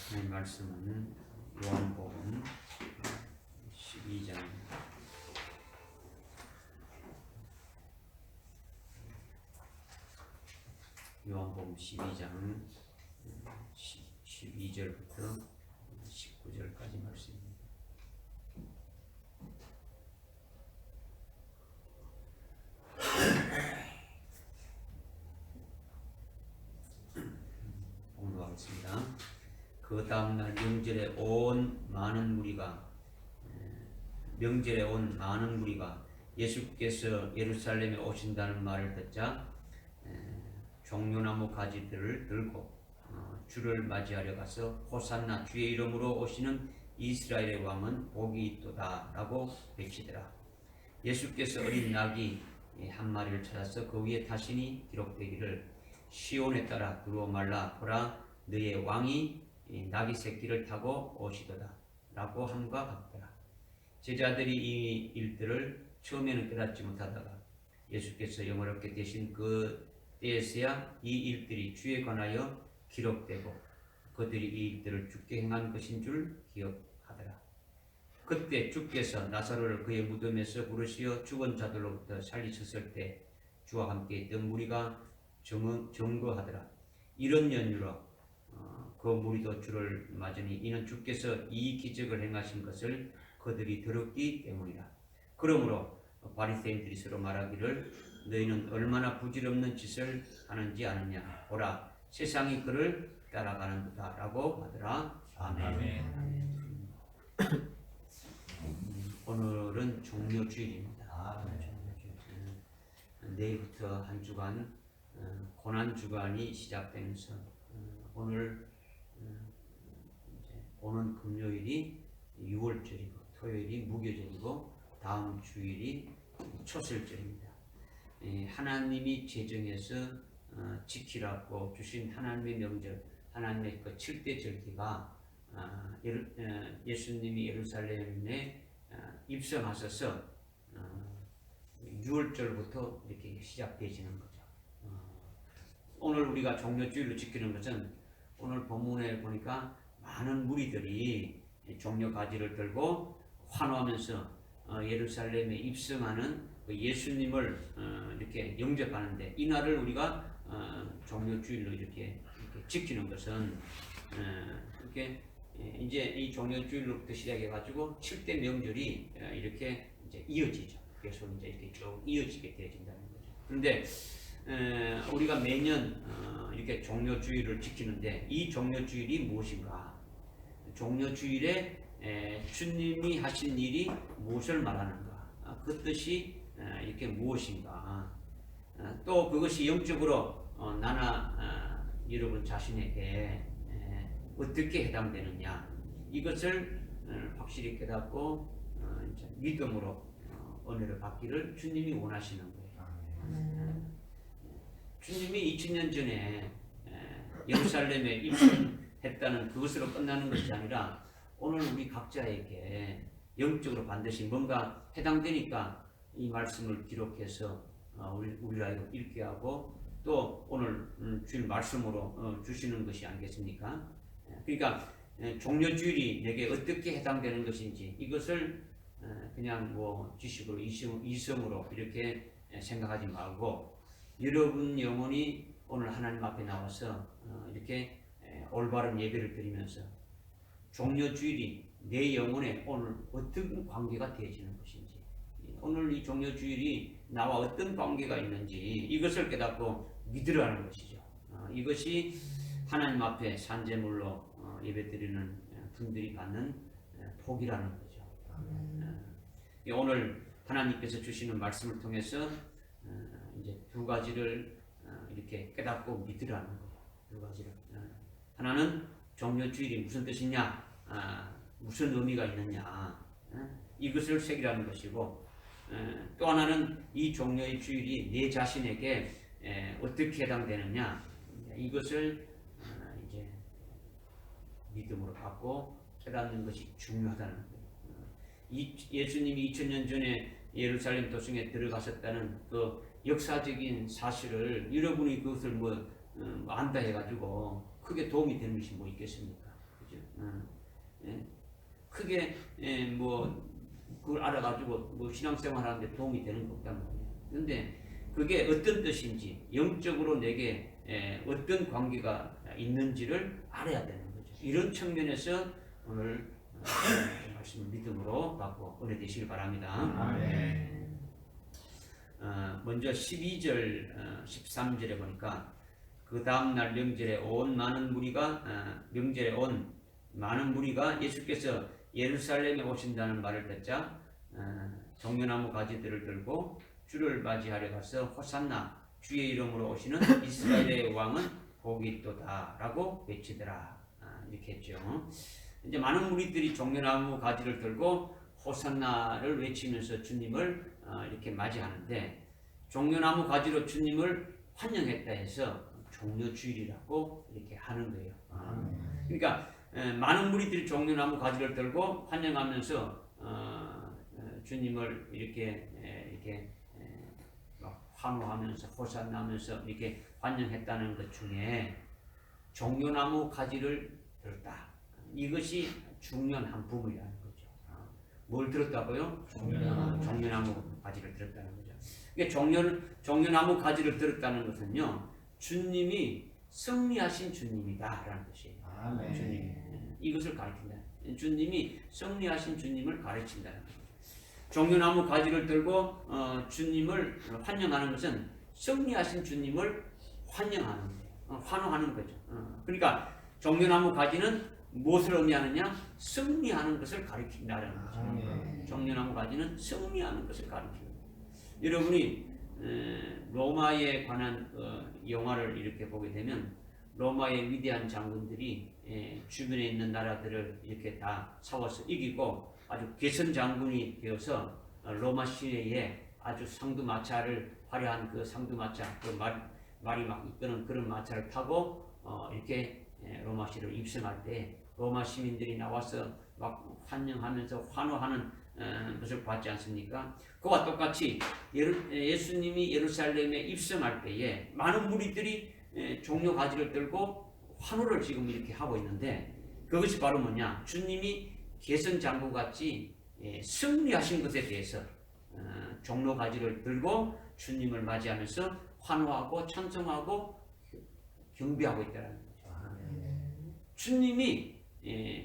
하나님 말씀은 요한복음 12장 요한복음 12장 12절부터 19절까지 말씀입니다. 공부하겠습니다. 그 다음날 명절에 온 많은 무리가 예수께서 예루살렘에 오신다는 말을 듣자 종려나무 가지들을 들고 주를 맞이하려 가서 호산나 주의 이름으로 오시는 이스라엘의 왕은 복이 있도다 라고 외치더라. 예수께서 어린 낙이 한 마리를 찾아서 그 위에 타시니 기록되기를 시온에 따라 두루 말라 보라 너의 왕이 낙이 새끼를 타고 오시도다 라고 함과 같더라. 제자들이 이 일들을 처음에는 깨닫지 못하다가 예수께서 영어롭게 되신 그 때에서야 이 일들이 주에 관하여 기록되고 그들이 이 일들을 주께 행한 것인 줄 기억하더라. 그때 주께서 나사로를 그의 무덤에서 부르시어 죽은 자들로부터 살리셨을 때 주와 함께 있던 무리가 증거하더라. 이런 연유로 그 무리도 주를 맞으니 이는 주께서 이 기적을 행하신 것을 그들이 들었기 때문이라. 그러므로 바리새인들이 서로 말하기를 너희는 얼마나 부질없는 짓을 하는지 아느냐. 보라 세상이 그를 따라가는도다 라고 하더라. 아멘. 오늘은 종료주일입니다. 내일부터 한 주간 고난주간이 시작되면서 오늘 오는 금요일이 6월절이고 토요일이 무교절이고 다음 주일이 초설절입니다. 하나님이 제정해서 지키라고 주신 하나님의 명절, 하나님의 그 7대 절기가 예수님이 예루살렘에 입성하셔서 6월절부터 이렇게 시작되어지는 거죠. 오늘 우리가 종려주일로 지키는 것은 오늘 본문에 보니까 많은 무리들이 종려 가지를 들고 환호하면서 예루살렘에 입성하는 예수님을 이렇게 영접하는데 이날을 우리가 종려주일로 이렇게 지키는 것은 이렇게 이제 이 종려주일로부터 시작해 가지고 7대 명절이 이렇게 이제 이어지죠. 그래서 이제 이렇게 쭉 이어지게 되어진다는 거죠. 그런데 우리가 매년 이렇게 종려주일을 지키는데 이 종려주일이 무엇인가? 종려주일에 주님이 하신 일이 무엇을 말하는가? 그 뜻이 이렇게 무엇인가? 또 그것이 영적으로 나나 여러분 자신에게 어떻게 해당되느냐? 이것을 확실히 깨닫고 믿음으로 은혜를 받기를 주님이 원하시는 거예요. 주님이 2000년 전에 예루살렘에 입성했다는 그것으로 끝나는 것이 아니라 오늘 우리 각자에게 영적으로 반드시 뭔가 해당되니까 이 말씀을 기록해서 우리가 읽게 하고 또 오늘 주일 말씀으로 주시는 것이 아니겠습니까? 그러니까 종려주일이 내게 어떻게 해당되는 것인지 이것을 그냥 뭐 지식으로 이성으로 이렇게 생각하지 말고 여러분 영혼이 오늘 하나님 앞에 나와서 이렇게 올바른 예배를 드리면서 종려주일이 내 영혼에 오늘 어떤 관계가 되어지는 것인지 오늘 이 종려주일이 나와 어떤 관계가 있는지 이것을 깨닫고 믿으라는 것이죠. 이것이 하나님 앞에 산제물로 예배드리는 분들이 받는 복이라는 거죠. 오늘 하나님께서 주시는 말씀을 통해서 이제 두 가지를 이렇게 깨닫고 믿으라는 거예요. 두 가지를. 하나는 종려주일이 무슨 뜻이냐, 무슨 의미가 있느냐, 이것을 새기라는 것이고, 또 하나는 이 종려의 주일이 내 자신에게 어떻게 해당되느냐, 이것을 이제 믿음으로 받고 깨닫는 것이 중요하다는 거예요. 예수님이 2000년 전에 예루살렘 도성에 들어가셨다는 그 역사적인 사실을 여러분이 그것을 안다 해가지고 크게 도움이 되는 것이 뭐 있겠습니까? 거죠. 예. 크게 뭐 그걸 알아가지고 뭐 신앙생활하는데 도움이 되는 거 없단 말이에요. 그런데 그게 어떤 뜻인지 영적으로 내게 어떤 관계가 있는지를 알아야 되는 거죠. 이런 측면에서 오늘 말씀 믿음으로 받고 은혜 되시길 바랍니다. 아멘. 먼저 12절 13절에 보니까 그 다음날 명절에 온 많은 무리가 예수께서 예루살렘에 오신다는 말을 듣자 종려나무 가지들을 들고 주를 맞이하려 가서 호산나 주의 이름으로 오시는 이스라엘의 왕은 복이 있도다 라고 외치더라. 이렇게 했죠. 이제 많은 무리들이 종려나무 가지를 들고 호산나를 외치면서 주님을 이렇게 맞이하는데, 종려나무 가지로 주님을 환영했다 해서 종려주일이라고 이렇게 하는 거예요. 그러니까 많은 무리들이 종려나무 가지를 들고 환영하면서 주님을 이렇게 막 환호하면서 호산나하면서 이렇게 환영했다는 것 중에 종려나무 가지를 들었다. 이것이 중요한 한 부분이라는 거죠. 뭘 들었다고요? 종려나무 가지를 들었다는 거죠. 그러니까 종려나무 가지를 들었다는 것은요, 주님이 승리하신 주님이다라는 것이에요. 아멘. 주님, 이것을 가르친다. 주님이 승리하신 주님을 가르친다는 거죠. 종려나무 가지를 들고 주님을 환영하는 것은 승리하신 주님을 환영하는 거예요. 환호하는 거죠. 그러니까 종려나무 가지는 무엇을 의미하느냐? 승리하는 것을 가리킨다는 거죠. 종려나무 가지는 승리하는 것을 가리키는 거예요. 여러분이 로마에 관한 영화를 이렇게 보게 되면 로마의 위대한 장군들이 주변에 있는 나라들을 이렇게 다 싸워서 이기고 아주 개선 장군이 되어서 로마 시내에 아주 상두마차를 화려한 그 상두마차, 그 말이 막 이끄는 그런 마차를 타고 이렇게 로마시를 입성할 때 로마 시민들이 나와서 막 환영하면서 환호하는 것을 봤지 않습니까? 그와 똑같이 예수님이 예루살렘에 입성할 때에 많은 무리들이 종려 가지를 들고 환호를 지금 이렇게 하고 있는데, 그것이 바로 뭐냐? 주님이 개선 장군같이 승리하신 것에 대해서 종려 가지를 들고 주님을 맞이하면서 환호하고 찬송하고 경배하고 있다는 거죠. 주님이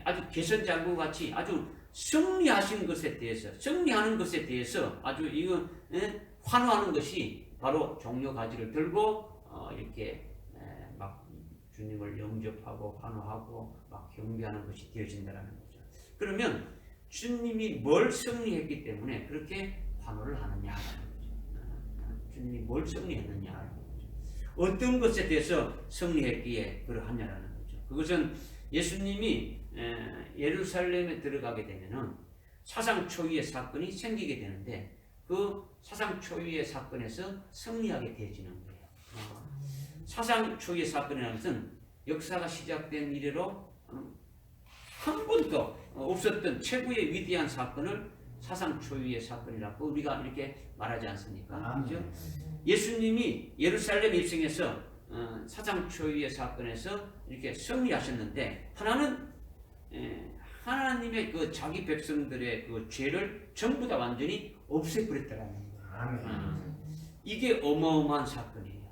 아주 개선 장군같이 아주 승리하신 것에 대해서, 승리하는 것에 대해서 아주 이거 환호하는 것이 바로 종려 가지를 들고 이렇게 막 주님을 영접하고 환호하고 막 경배하는 것이 되어진다는 거죠. 그러면 주님이 뭘 승리했기 때문에 그렇게 환호를 하느냐라는 거죠. 주님이 뭘 승리했느냐라는 거죠. 어떤 것에 대해서 승리했기에 그러하냐라는 거죠. 그것은 예수님이 예루살렘에 들어가게 되면은 사상 초유의 사건이 생기게 되는데, 그 사상 초유의 사건에서 승리하게 되어지는 거예요. 사상 초유의 사건이라는 것은 역사가 시작된 이래로 한 번도 없었던 최고의 위대한 사건을 사상 초유의 사건이라고 우리가 이렇게 말하지 않습니까? 그렇죠? 예수님이 예루살렘 입성해서 사상 초유의 사건에서 이렇게 승리하셨는데, 하나는 하나님의 그 자기 백성들의 그 죄를 전부 다 완전히 없애버렸다는 거예요. 이게 어마어마한 사건이에요.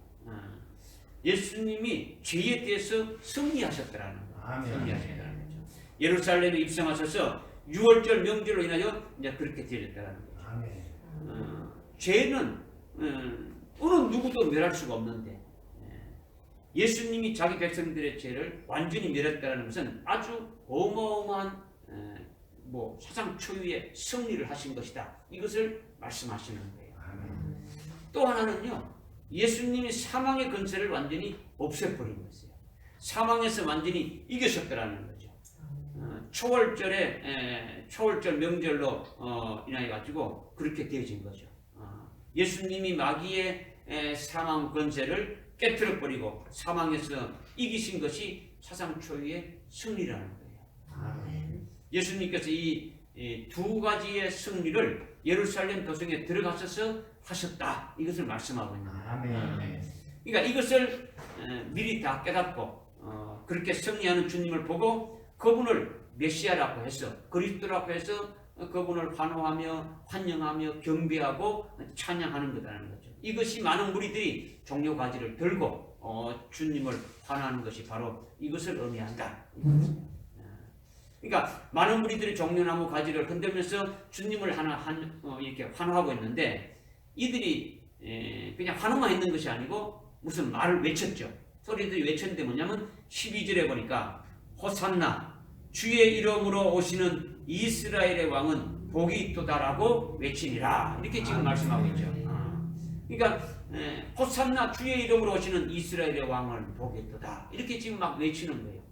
예수님이 죄에 대해서 승리하셨다는 거예요. 승리하셨다는 거죠. 예루살렘에 입성하셔서 6월절 명절로 인하여 이제 그렇게 되었다는 거죠. 죄는 어느 누구도 멸할 수가 없는데, 예수님이 자기 백성들의 죄를 완전히 멸했다는 것은 아주 어마어마한 사상 초유의 승리를 하신 것이다. 이것을 말씀하시는 거예요. 또 하나는요, 예수님이 사망의 근세를 완전히 없애버린 것이에요. 사망에서 완전히 이기셨다는 거죠. 초월절 명절로 인하여 가지고 그렇게 되어진 거죠. 예수님이 마귀의 사망 권세를 깨뜨려 버리고 사망에서 이기신 것이 사상 초유의 승리라는 거예요. 예수님께서 이 두 가지의 승리를 예루살렘 도성에 들어가셔서 하셨다. 이것을 말씀하고 있는 거예요. 그러니까 이것을 미리 다 깨닫고 그렇게 승리하는 주님을 보고 그분을 메시아라고 해서 그리스도라고 해서 그분을 환호하며 환영하며 경배하고 찬양하는 거라는 거죠. 이것이 많은 무리들이 종려 가지를 들고 주님을 환호하는 것이 바로 이것을 의미한다. 그러니까 많은 무리들이 종려나무 가지를 흔들면서 주님을 이렇게 환호하고 있는데 이들이 그냥 환호만 있는 것이 아니고 무슨 말을 외쳤죠. 소리들이 외쳤는데 뭐냐면 12절에 보니까 호산나 주의 이름으로 오시는 이스라엘의 왕은 복이 있도다라고 외치니라 이렇게 지금 말씀하고 있죠. 그러니까 호산나 주의 이름으로 오시는 이스라엘의 왕은 복이 있도다 이렇게 지금 막 외치는 거예요.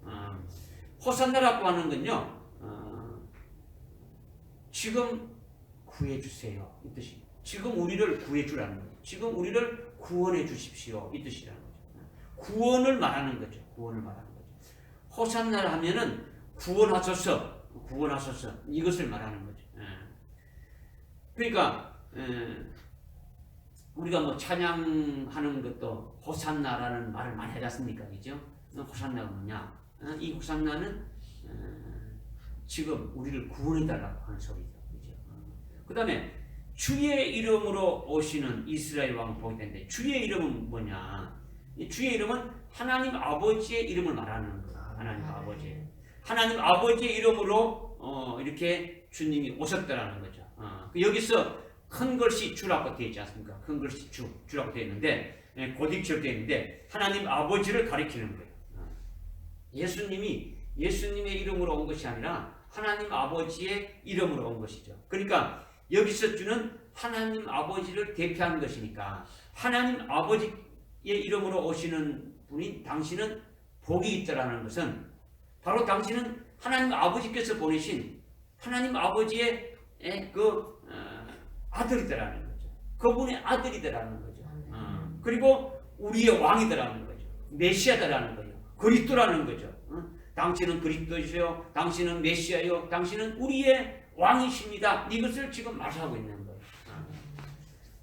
호산나라고 하는 건요 지금 구해주세요 이 뜻이. 지금 우리를 구해주라는 거예요. 지금 우리를 구원해 주십시오 이 뜻이라는 거죠. 구원을 말하는 거죠. 구원을 말하는 거죠. 호산나를 하면은 구원하소서 이것을 말하는 거죠. 그러니까 우리가 뭐 찬양하는 것도 호산나라는 말을 많이 하지 않습니까? 그죠? 호산나가 뭐냐? 이 호산나는 지금 우리를 구원해 달라고 하는 소리죠. 그죠? 그 다음에 주의 이름으로 오시는 이스라엘 왕은 복이 된대. 주의 이름은 뭐냐? 주의 이름은 하나님 아버지의 이름을 말하는 거예요. 하나님 아버지. 하나님 아버지의 이름으로 이렇게 주님이 오셨다라는 거죠. 여기서 큰 글씨 주라고 되어 있지 않습니까? 큰 글씨 주라고 되어 있는데 고딕처럼 되어 있는데 하나님 아버지를 가리키는 거예요. 예수님의 이름으로 온 것이 아니라 하나님 아버지의 이름으로 온 것이죠. 그러니까 여기서 주는 하나님 아버지를 대표하는 것이니까 하나님 아버지의 이름으로 오시는 분이 당신은 복이 있다라는 것은 바로 당신은 하나님 아버지께서 보내신 하나님 아버지의 아들이더라는 거죠. 그분의 아들이더라는 거죠. 그리고 우리의 왕이더라는 거죠. 메시아더라는 거죠. 그리스도라는 거죠. 당신은 그리스도시요, 당신은 메시아요, 당신은 우리의 왕이십니다. 이것을 지금 말하고 있는 거예요.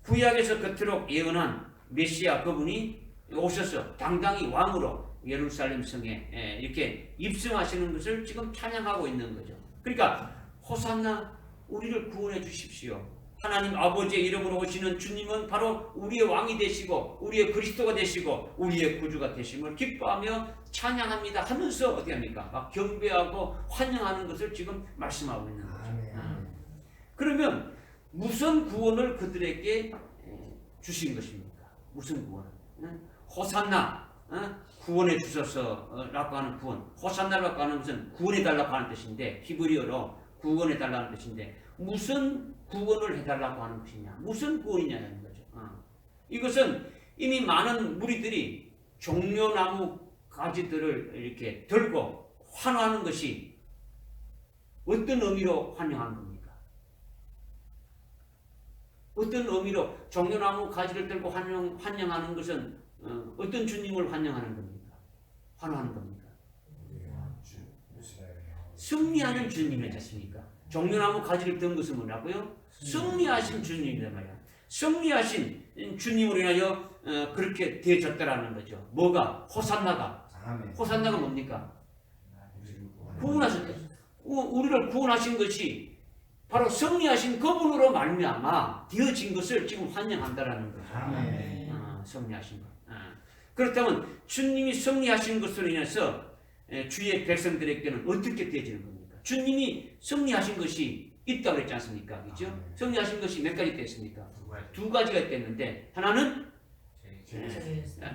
구약에서 그토록 예언한 메시아 그분이 오셔서 당당히 왕으로 예루살렘 성에 이렇게 입성하시는 것을 지금 찬양하고 있는 거죠. 그러니까 호산나 우리를 구원해 주십시오. 하나님 아버지의 이름으로 오시는 주님은 바로 우리의 왕이 되시고 우리의 그리스도가 되시고 우리의 구주가 되심을 기뻐하며 찬양합니다 하면서 어떻게 합니까? 막 경배하고 환영하는 것을 지금 말씀하고 있는 거죠. 그러면 무슨 구원을 그들에게 주신 것입니까? 무슨 구원을? 호산나 구원해 주소서라고 하는 구원. 호산나라고 하는 것은 구원해 달라고 하는 뜻인데 히브리어로 구원해 달라는 뜻인데 무슨 구원을 해달라고 하는 것이냐? 무슨 구원이냐는 거죠. 이것은 이미 많은 무리들이 종려나무 가지들을 이렇게 들고 환호하는 것이 어떤 의미로 환영하는 겁니까? 어떤 의미로 종려나무 가지를 들고 환영하는 것은 어떤 주님을 환영하는 겁니까? 환호하는 겁니까? 승리하는 주님이지 않습니까? 종려나무 가지를 든 것은 뭐라고요? 승리하신 주님이란 말이야. 승리하신 주님으로 인하여 그렇게 되어졌다라는 거죠. 뭐가? 호산나가. 호산나가 뭡니까? 구원하셨다. 우리를 구원하신 것이 바로 승리하신 그분으로 말미암아 되어진 것을 지금 환영한다라는 거죠. 승리하신 것. 그렇다면 주님이 승리하신 것으로 인해서 주의 백성들에게는 어떻게 되어지는 겁니까? 주님이 승리하신 것이 있다고 그랬지 않습니까? 그렇죠? 승리하신 것이 몇 가지 됐습니까? 두 가지가 됐는데 하나는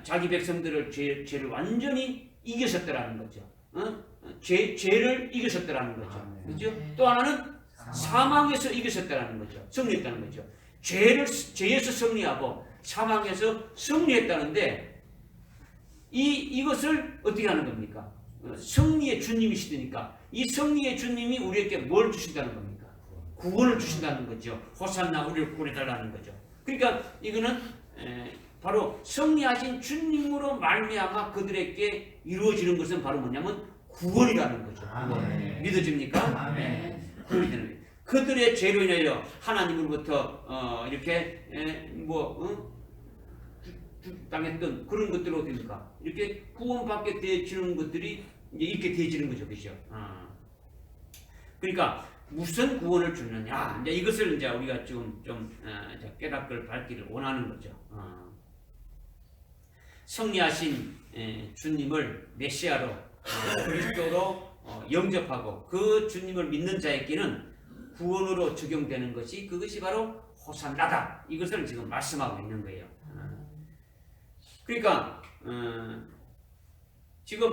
자기 백성들을 죄를 완전히 이기셨더라는 거죠. 죄를 이기셨더라는 거죠. 그렇죠? 또 하나는 사망에서 이기셨더라는 거죠. 승리했다는 거죠. 죄에서 승리하고 사망에서 승리했다는데 이것을 어떻게 하는 겁니까? 승리의 주님이시니까 이 승리의 주님이 우리에게 뭘 주신다는 겁니까? 구원을 주신다는 거죠. 호산나 우리를 구원해달라는 거죠. 그러니까 이거는 바로 승리하신 주님으로 말미암아 그들에게 이루어지는 것은 바로 뭐냐면 구원이라는 거죠. 구원. 믿어집니까? 구원이 되는 거예요. 그들의 죄로 인하여 하나님으로부터 이렇게 당했던 그런 것들을 어떻습니까? 이렇게 구원받게 되어지는 것들이 이제 있게 되어지는 거죠, 그죠? 그러니까 무슨 구원을 주느냐, 이제 이것을 이제 우리가 지금 좀 깨닫고 밝기를 원하는 거죠. 승리하신 주님을 메시아로 그리스도로 영접하고 그 주님을 믿는 자에게는 구원으로 적용되는 것이 그것이 바로 호산나다. 이것을 지금 말씀하고 있는 거예요. 그러니까 지금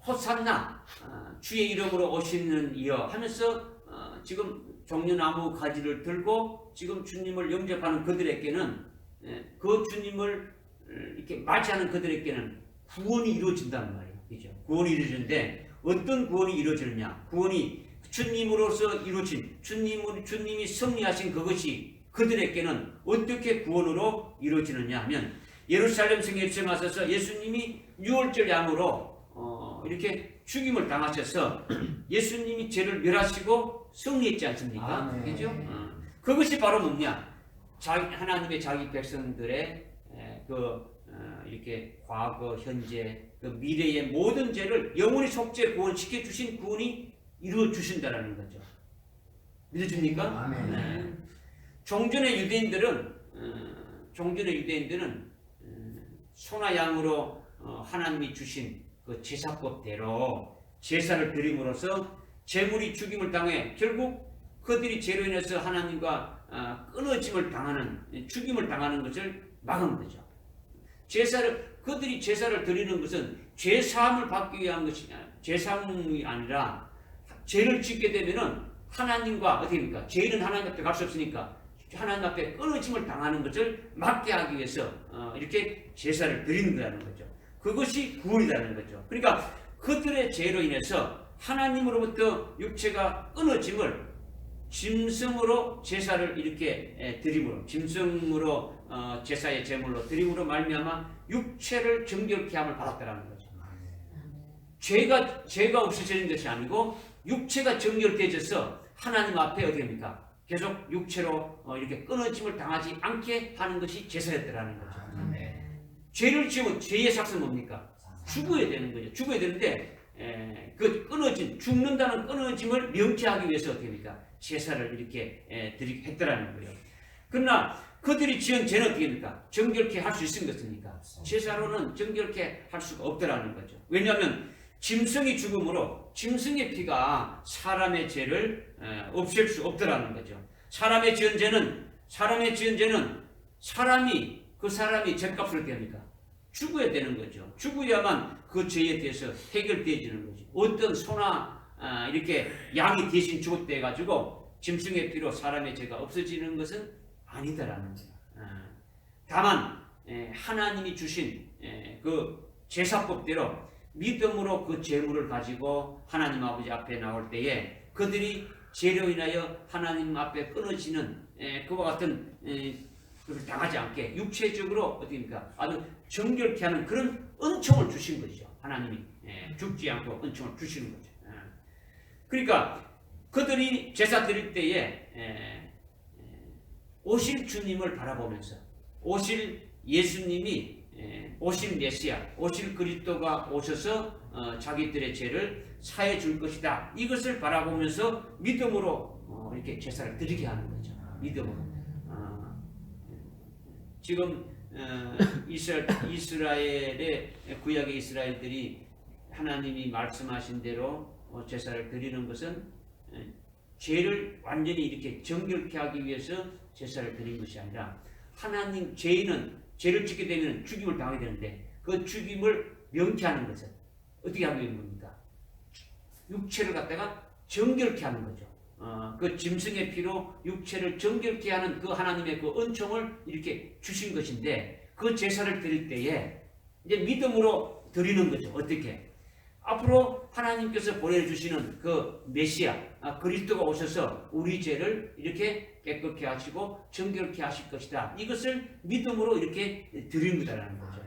호산나 주의 이름으로 오시는 이여 하면서 지금 종려나무 가지를 들고 지금 주님을 영접하는 그들에게는 그 주님을 이렇게 맞이하는 그들에게는 구원이 이루어진다는 말이에요. 그죠? 구원이 이루어지는데 어떤 구원이 이루어지느냐? 구원이 주님으로서 이루어진 주님이 승리하신 그것이 그들에게는 어떻게 구원으로 이루어지느냐 하면 예루살렘 성에 들어가셔서 예수님이 유월절 양으로 이렇게 죽임을 당하셔서 예수님이 죄를 멸하시고 승리했지 않습니까? 그죠? 그것이 바로 뭐냐? 하나님의 자기 백성들의 이렇게 과거, 현재, 그 미래의 모든 죄를 영원히 속죄 구원시켜 주신 구원이 이루어 주신다라는 거죠. 믿어줍니까? 네. 종전의 유대인들은 소나 양으로 하나님이 주신 그 제사법대로 제사를 드림으로써 제물이 죽임을 당해 결국 그들이 죄로 인해서 하나님과 끊어짐을 당하는 죽임을 당하는 것을 막은 거죠. 그들이 제사를 드리는 것은 죄 사함을 받기 위한 것이 죄 사함이 아니라 죄를 짓게 되면은 하나님과 어떻게 됩니까? 죄인은 하나님 앞에 갈 수 없으니까 하나님 앞에 끊어짐을 당하는 것을 막게 하기 위해서 이렇게 제사를 드리는 거라는 거죠. 그것이 구원이라는 거죠. 그러니까 그들의 죄로 인해서 하나님으로부터 육체가 끊어짐을 짐승으로 제사를 이렇게 드림으로 짐승으로 제사의 제물로 드림으로 말미암아 육체를 정결케 함을 받았다라는 거죠. 죄가 없어지는 것이 아니고 육체가 정결되어져서 하나님 앞에 어떻게 됩니까? 계속 육체로 이렇게 끊어짐을 당하지 않게 하는 것이 제사였다라는 거죠. 죄를 지으면 죄의 삭은 뭡니까? 죽어야 되는 거죠. 죽어야 되는데 그 죽는다는 끊어짐을 명쾌하기 위해서 어떻게 됩니까? 제사를 이렇게 했더라는 거예요. 그러나 그들이 지은 죄는 어떻게 됩니까? 정결케 할 수 있는 것입니까? 제사로는 정결케 할 수가 없더라는 거죠. 왜냐하면 짐승이 죽음으로 짐승의 피가 사람의 죄를 없앨 수 없더라는 거죠. 사람의 지은 죄는 그 사람이 죄값을 어떻게 합니까? 죽어야 되는 거죠. 죽어야만 그 죄에 대해서 해결되어지는 거죠. 어떤 소나 이렇게 양이 대신 죽었대 가지고 짐승의 피로 사람의 죄가 없어지는 것은 아니다라는 거예요. 다만 하나님이 주신 그 제사법대로 믿음으로 그 제물을 가지고 하나님 아버지 앞에 나올 때에 그들이 죄로 인하여 하나님 앞에 끊어지는 그와 같은 그걸 당하지 않게 육체적으로 어떻게입니까? 아주 정결케 하는 그런 은총을 주신 것이죠. 하나님이 죽지 않고 은총을 주시는 거죠. 그러니까 그들이 제사 드릴 때에 오실 주님을 바라보면서 오실 예수님이 오실 메시아, 오실 그리스도가 오셔서 자기들의 죄를 사해 줄 것이다. 이것을 바라보면서 믿음으로 이렇게 제사를 드리게 하는 거죠. 믿음으로. 지금 이스라엘의 구약의 이스라엘들이 하나님이 말씀하신 대로 제사를 드리는 것은 죄를 완전히 이렇게 정결케 하기 위해서 제사를 드린 것이 아니라 하나님 죄인은 죄를 짓게 되면 죽임을 당하게 되는데 그 죽임을 명쾌하는 것은 어떻게 하는 겁니까? 육체를 갖다가 정결케 하는 거죠. 그 짐승의 피로 육체를 정결케 하는 그 하나님의 그 은총을 이렇게 주신 것인데 그 제사를 드릴 때에 이제 믿음으로 드리는 거죠. 어떻게? 앞으로 하나님께서 보내주시는 그 메시아 그리스도가 오셔서 우리 죄를 이렇게 깨끗게 하시고 정결케 하실 것이다. 이것을 믿음으로 이렇게 드리는 거다라는 거죠.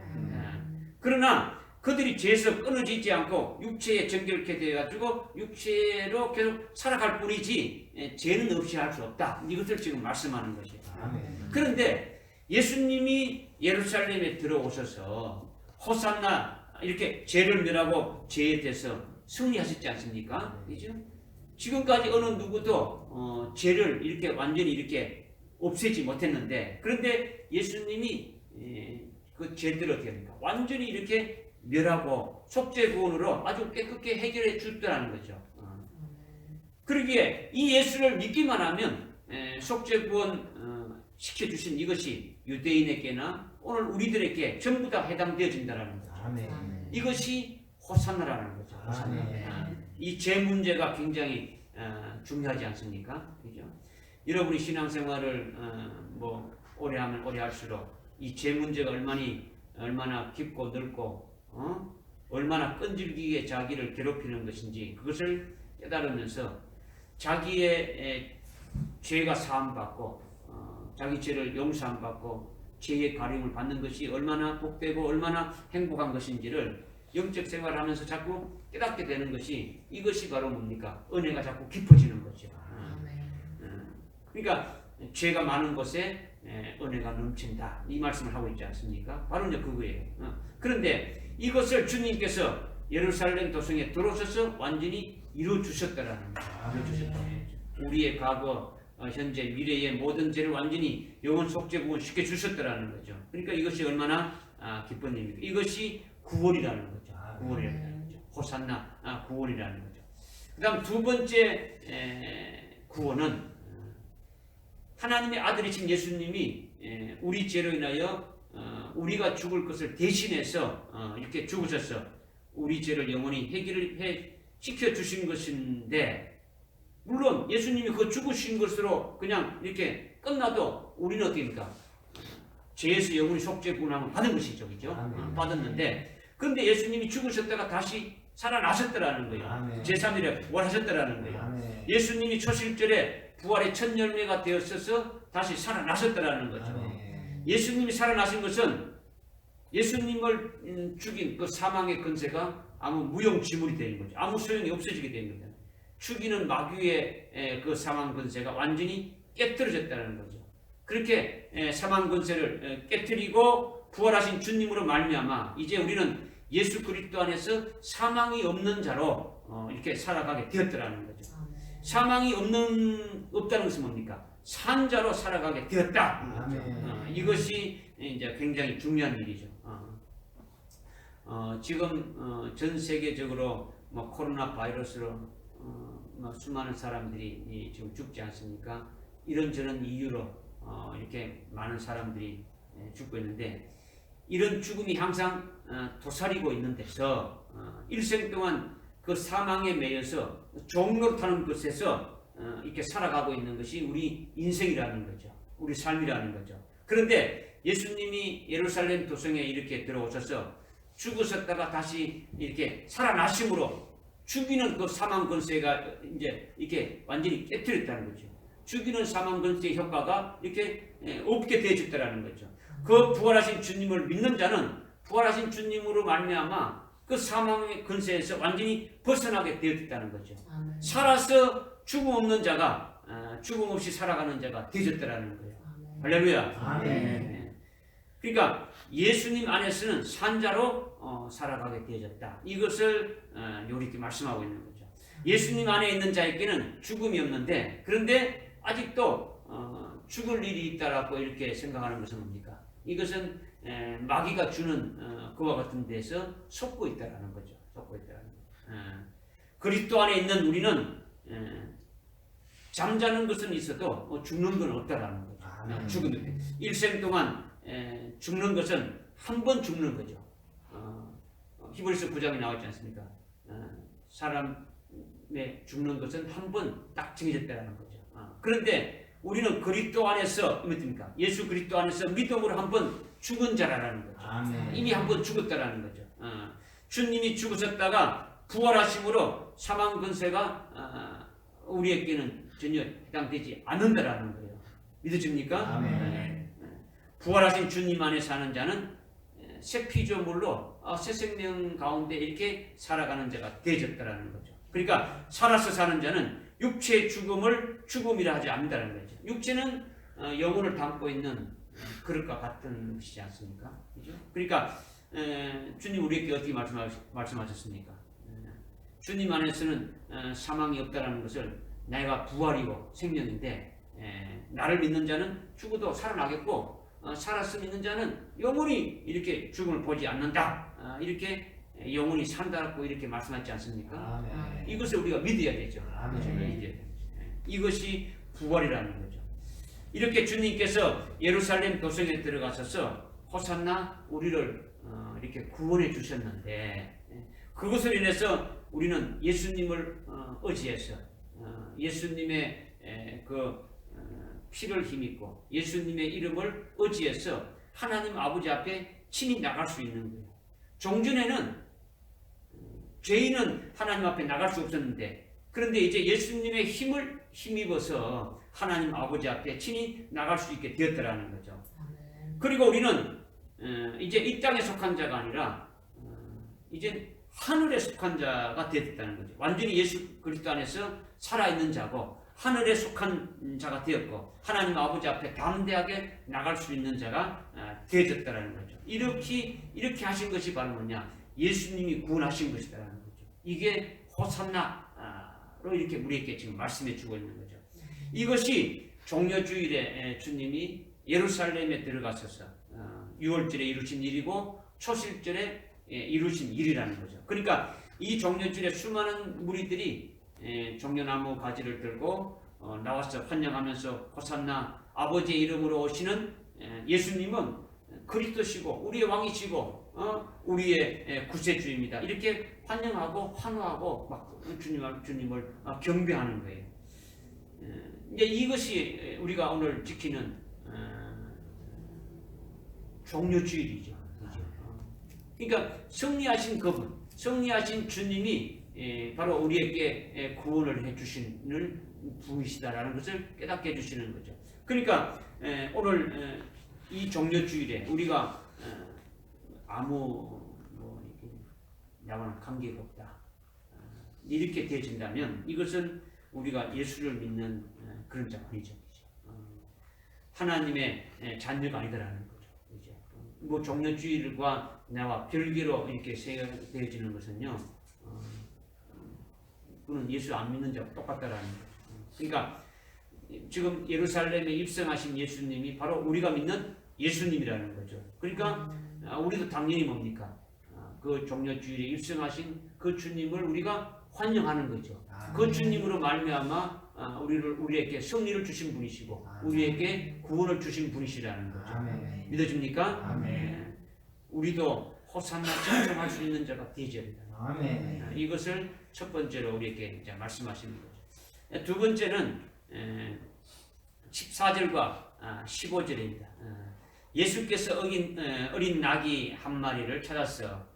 그러나 그들이 죄에서 끊어지지 않고 육체에 정결케 되어가지고 육체로 계속 살아갈 뿐이지 죄는 없이 할 수 없다. 이것을 지금 말씀하는 것이에요. 그런데 예수님이 예루살렘에 들어오셔서 호산나 이렇게 죄를 멸하고 죄에 대해서 승리하셨지 않습니까? 그죠? 지금까지 어느 누구도 죄를 이렇게 완전히 이렇게 없애지 못했는데, 그런데 예수님이 그 죄들을 어떻게 합니까? 완전히 이렇게 멸하고 속죄구원으로 아주 깨끗게 해결해 주더라는 거죠. 그러기에 이 예수를 믿기만 하면 속죄구원 시켜주신 이것이 유대인에게나 오늘 우리들에게 전부 다 해당되어진다는 거죠. 아멘. 이것이 호산나라는 거죠. 호산나. 이 죄 문제가 굉장히 중요하지 않습니까? 그죠? 여러분이 신앙생활을 뭐 오래 하면 오래 할수록 이 죄 문제가 얼마나 깊고 넓고 얼마나 끈질기게 자기를 괴롭히는 것인지 그것을 깨달으면서 자기의 죄가 사함받고 자기 죄를 용서함받고 죄의 가림을 받는 것이 얼마나 복되고 얼마나 행복한 것인지를 영적 생활하면서 자꾸 깨닫게 되는 것이, 이것이 바로 뭡니까? 은혜가 자꾸 깊어지는 거죠. 그러니까 죄가 많은 곳에 은혜가 넘친다, 이 말씀을 하고 있지 않습니까? 바로 이제 그거예요. 그런데 이것을 주님께서 예루살렘 도성에 들어오셔서 완전히 이루어 주셨다라는 거예요. 우리의 과거, 현재, 미래의 모든 죄를 완전히 영원 속죄 구원 시켜 주셨다라는 거죠. 그러니까 이것이 얼마나 기쁜 일입니까? 이것이 구원이라는 거죠. 구원이라는 거죠. 호산나, 구원이라는 거죠. 그다음 두 번째 구원은 하나님의 아들이신 예수님이 우리 죄로 인하여 우리가 죽을 것을 대신해서 이렇게 죽으셔서 우리 죄를 영원히 해결을 시켜 주신 것인데, 물론 예수님이 그 죽으신 것으로 그냥 이렇게 끝나도 우리는 어떻습니까? 죄에서 영원히 속죄 구원함을 받은 것이죠, 그죠? 받았는데, 그런데 예수님이 죽으셨다가 다시 살아나셨더라는 거예요. 제3일에 부활하셨더라는 거예요. 예수님이 초실절에 부활의 첫 열매가 되었어서 다시 살아나셨더라는 거죠. 예수님이 살아나신 것은 예수님을 죽인 그 사망의 권세가 아무 무용지물이 되는 거죠. 아무 소용이 없어지게 되는 거죠. 죽이는 마귀의 그 사망 권세가 완전히 깨트려졌다는 거죠. 그렇게 사망 권세를 깨트리고 부활하신 주님으로 말미암아 이제 우리는 예수 그리스도 안에서 사망이 없는 자로 이렇게 살아가게 되었더라는 거죠. 사망이 없다는 것은 뭡니까? 산 자로 살아가게 되었다. 이것이 이제 굉장히 중요한 일이죠. 지금 전 세계적으로 뭐 코로나 바이러스로 수많은 사람들이 지금 죽지 않습니까? 이런저런 이유로 이렇게 많은 사람들이 죽고 있는데, 이런 죽음이 항상 도사리고 있는 데서 일생 동안 그 사망에 매여서 종노릇하는 것에서 이렇게 살아가고 있는 것이 우리 인생이라는 거죠. 우리 삶이라는 거죠. 그런데 예수님이 예루살렘 도성에 이렇게 들어오셔서 죽으셨다가 다시 이렇게 살아나심으로 죽이는 그 사망 권세가 이제 이렇게 완전히 깨트렸다는 거죠. 죽이는 사망 권세의 효과가 이렇게 없게 되어졌다는 거죠. 그 부활하신 주님을 믿는 자는 부활하신 주님으로 말미암아 그 사망의 권세에서 완전히 벗어나게 되었다는 거죠. 살아서 죽음 없는 자가 죽음 없이 살아가는 자가 되어졌다는 거예요. 할렐루야. 그러니까 예수님 안에서는 산자로 살아가게 되어졌다. 이것을 이렇게 말씀하고 있는 거죠. 예수님 안에 있는 자에게는 죽음이 없는데, 그런데 아직도 죽을 일이 있다라고 이렇게 생각하는 것은 뭡니까? 이것은 마귀가 주는 그와 같은 데서 속고 있다라는 거죠. 속고 있다라는 거. 그리스도 안에 있는 우리는 잠자는 것은 있어도 죽는 건 없다라는 거죠. 죽으면 일생 동안 죽는 것은 한 번 죽는 거죠. 히브리서 9장에 나와 있지 않습니까? 사람의 죽는 것은 한 번 딱 정해졌다라는 거죠. 그런데 우리는 그리스도 안에서 뭡니까? 예수 그리스도 안에서 믿음으로 한 번 죽은 자라는 거죠. 이미 한 번 죽었다라는 거죠. 주님이 죽으셨다가 부활하심으로 사망 권세가 우리에게는 전혀 해당되지 않는다라는 거예요. 믿어집니까? 부활하신 주님 안에 사는 자는 새 피조물로 새 생명 가운데 이렇게 살아가는 자가 되어졌다라는 거죠. 그러니까 살아서 사는 자는 육체의 죽음을 죽음이라 하지 않는다는 거죠. 육체는 영혼을 담고 있는 그릇과 같은 것이지 않습니까? 그죠? 그러니까 주님 우리에게 어떻게 말씀하셨습니까? 주님 안에서는 사망이 없다라는 것을 내가 부활이고 생명인데 나를 믿는 자는 죽어도 살아나겠고 살아서 믿는 자는 영원히 이렇게 죽음을 보지 않는다. 이렇게 영원히 산다라고 이렇게 말씀하지 않습니까? 아멘. 이것을 우리가 믿어야 되죠. 아멘. 이것이 부활이라는 거죠. 이렇게 주님께서 예루살렘 도성에 들어가셔서 호산나 우리를 이렇게 구원해 주셨는데 그것을 인해서 우리는 예수님을 의지해서 예수님의 그 피를 힘입고 예수님의 이름을 의지해서 하나님 아버지 앞에 친히 나갈 수 있는 거예요. 종전에는 죄인은 하나님 앞에 나갈 수 없었는데 그런데 이제 예수님의 힘을 힘입어서 하나님 아버지 앞에 친히 나갈 수 있게 되었더라는 거죠. 그리고 우리는 이제 이 땅에 속한 자가 아니라 이제 하늘에 속한 자가 되었다는 거죠. 완전히 예수 그리스도 안에서 살아있는 자고 하늘에 속한 자가 되었고 하나님 아버지 앞에 담대하게 나갈 수 있는 자가 되어졌다는 거죠. 이렇게 하신 것이 바로 뭐냐? 예수님이 구원하신 것이다라는 거죠. 이게 호산나로 이렇게 우리에게 지금 말씀해 주고 있는 거죠. 이것이 종려주일에 주님이 예루살렘에 들어가셔서 6월절에 이루신 일이고 초실절에 이루신 일이라는 거죠. 그러니까 이 종려주일에 수많은 무리들이 종려나무 가지를 들고 나와서 환영하면서 호산나 아버지의 이름으로 오시는 예수님은 그리스도시고 우리의 왕이시고 우리의 구세주입니다. 이렇게 환영하고 환호하고 막 주님을 경배하는 거예요. 이제 이것이 우리가 오늘 지키는 종려주일이죠. 그러니까 승리하신 그분, 승리하신 주님이 바로 우리에게 구원을 해주시는 분이시다라는 것을 깨닫게 해주시는 거죠. 그러니까 오늘 이 종려주일에 우리가 아무 나와는 관계가 없다 이렇게 되어진다면 이것은 우리가 예수를 믿는 그런 자가 아니죠. 하나님의 자녀가 아니다라는 거죠. 이제 뭐 종려주일과 나와 별개로 이렇게 되어지는 것은요, 그는 예수 안 믿는 자와 똑같다라는 거죠. 그러니까 지금 예루살렘에 입성하신 예수님이 바로 우리가 믿는 예수님이라는 거죠. 그러니까 우리도 당연히 뭡니까? 그 종려주일에 입성하신 그 주님을 우리가 환영하는 거죠. 그 주님으로 말미암아 우리에게 승리를 주신 분이시고 우리에게 구원을 주신 분이시라는 거죠. 아멘. 믿어집니까? 아멘. 우리도 호산나 찬송할 수 있는 자가 되어야 된다. 아멘. 이것을 첫 번째로 우리에게 이제 말씀하시는 거죠. 두 번째는 14절과 15절입니다. 예수께서 어린 낙이 한 마리를 찾아서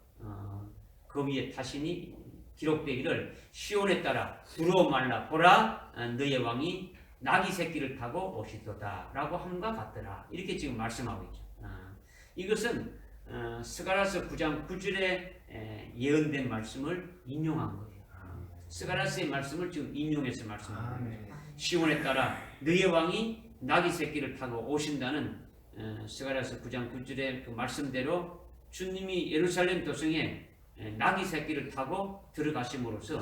그 위에 타시니 기록되기를 시온에 따라 두려워 말라 보라 너의 왕이 낙이 새끼를 타고 오시도다 라고 함과 같더라. 이렇게 지금 말씀하고 있죠. 이것은 스가랴서 9장 9절에 예언된 말씀을 인용한 거예요. 스가랴서의 말씀을 지금 인용해서 말씀하고 있죠. 시온에 따라 너의 왕이 낙이 새끼를 타고 오신다는 스가랴서 9장 9절의 그 말씀대로 주님이 예루살렘 도성에 낙이 새끼를 타고 들어가심으로써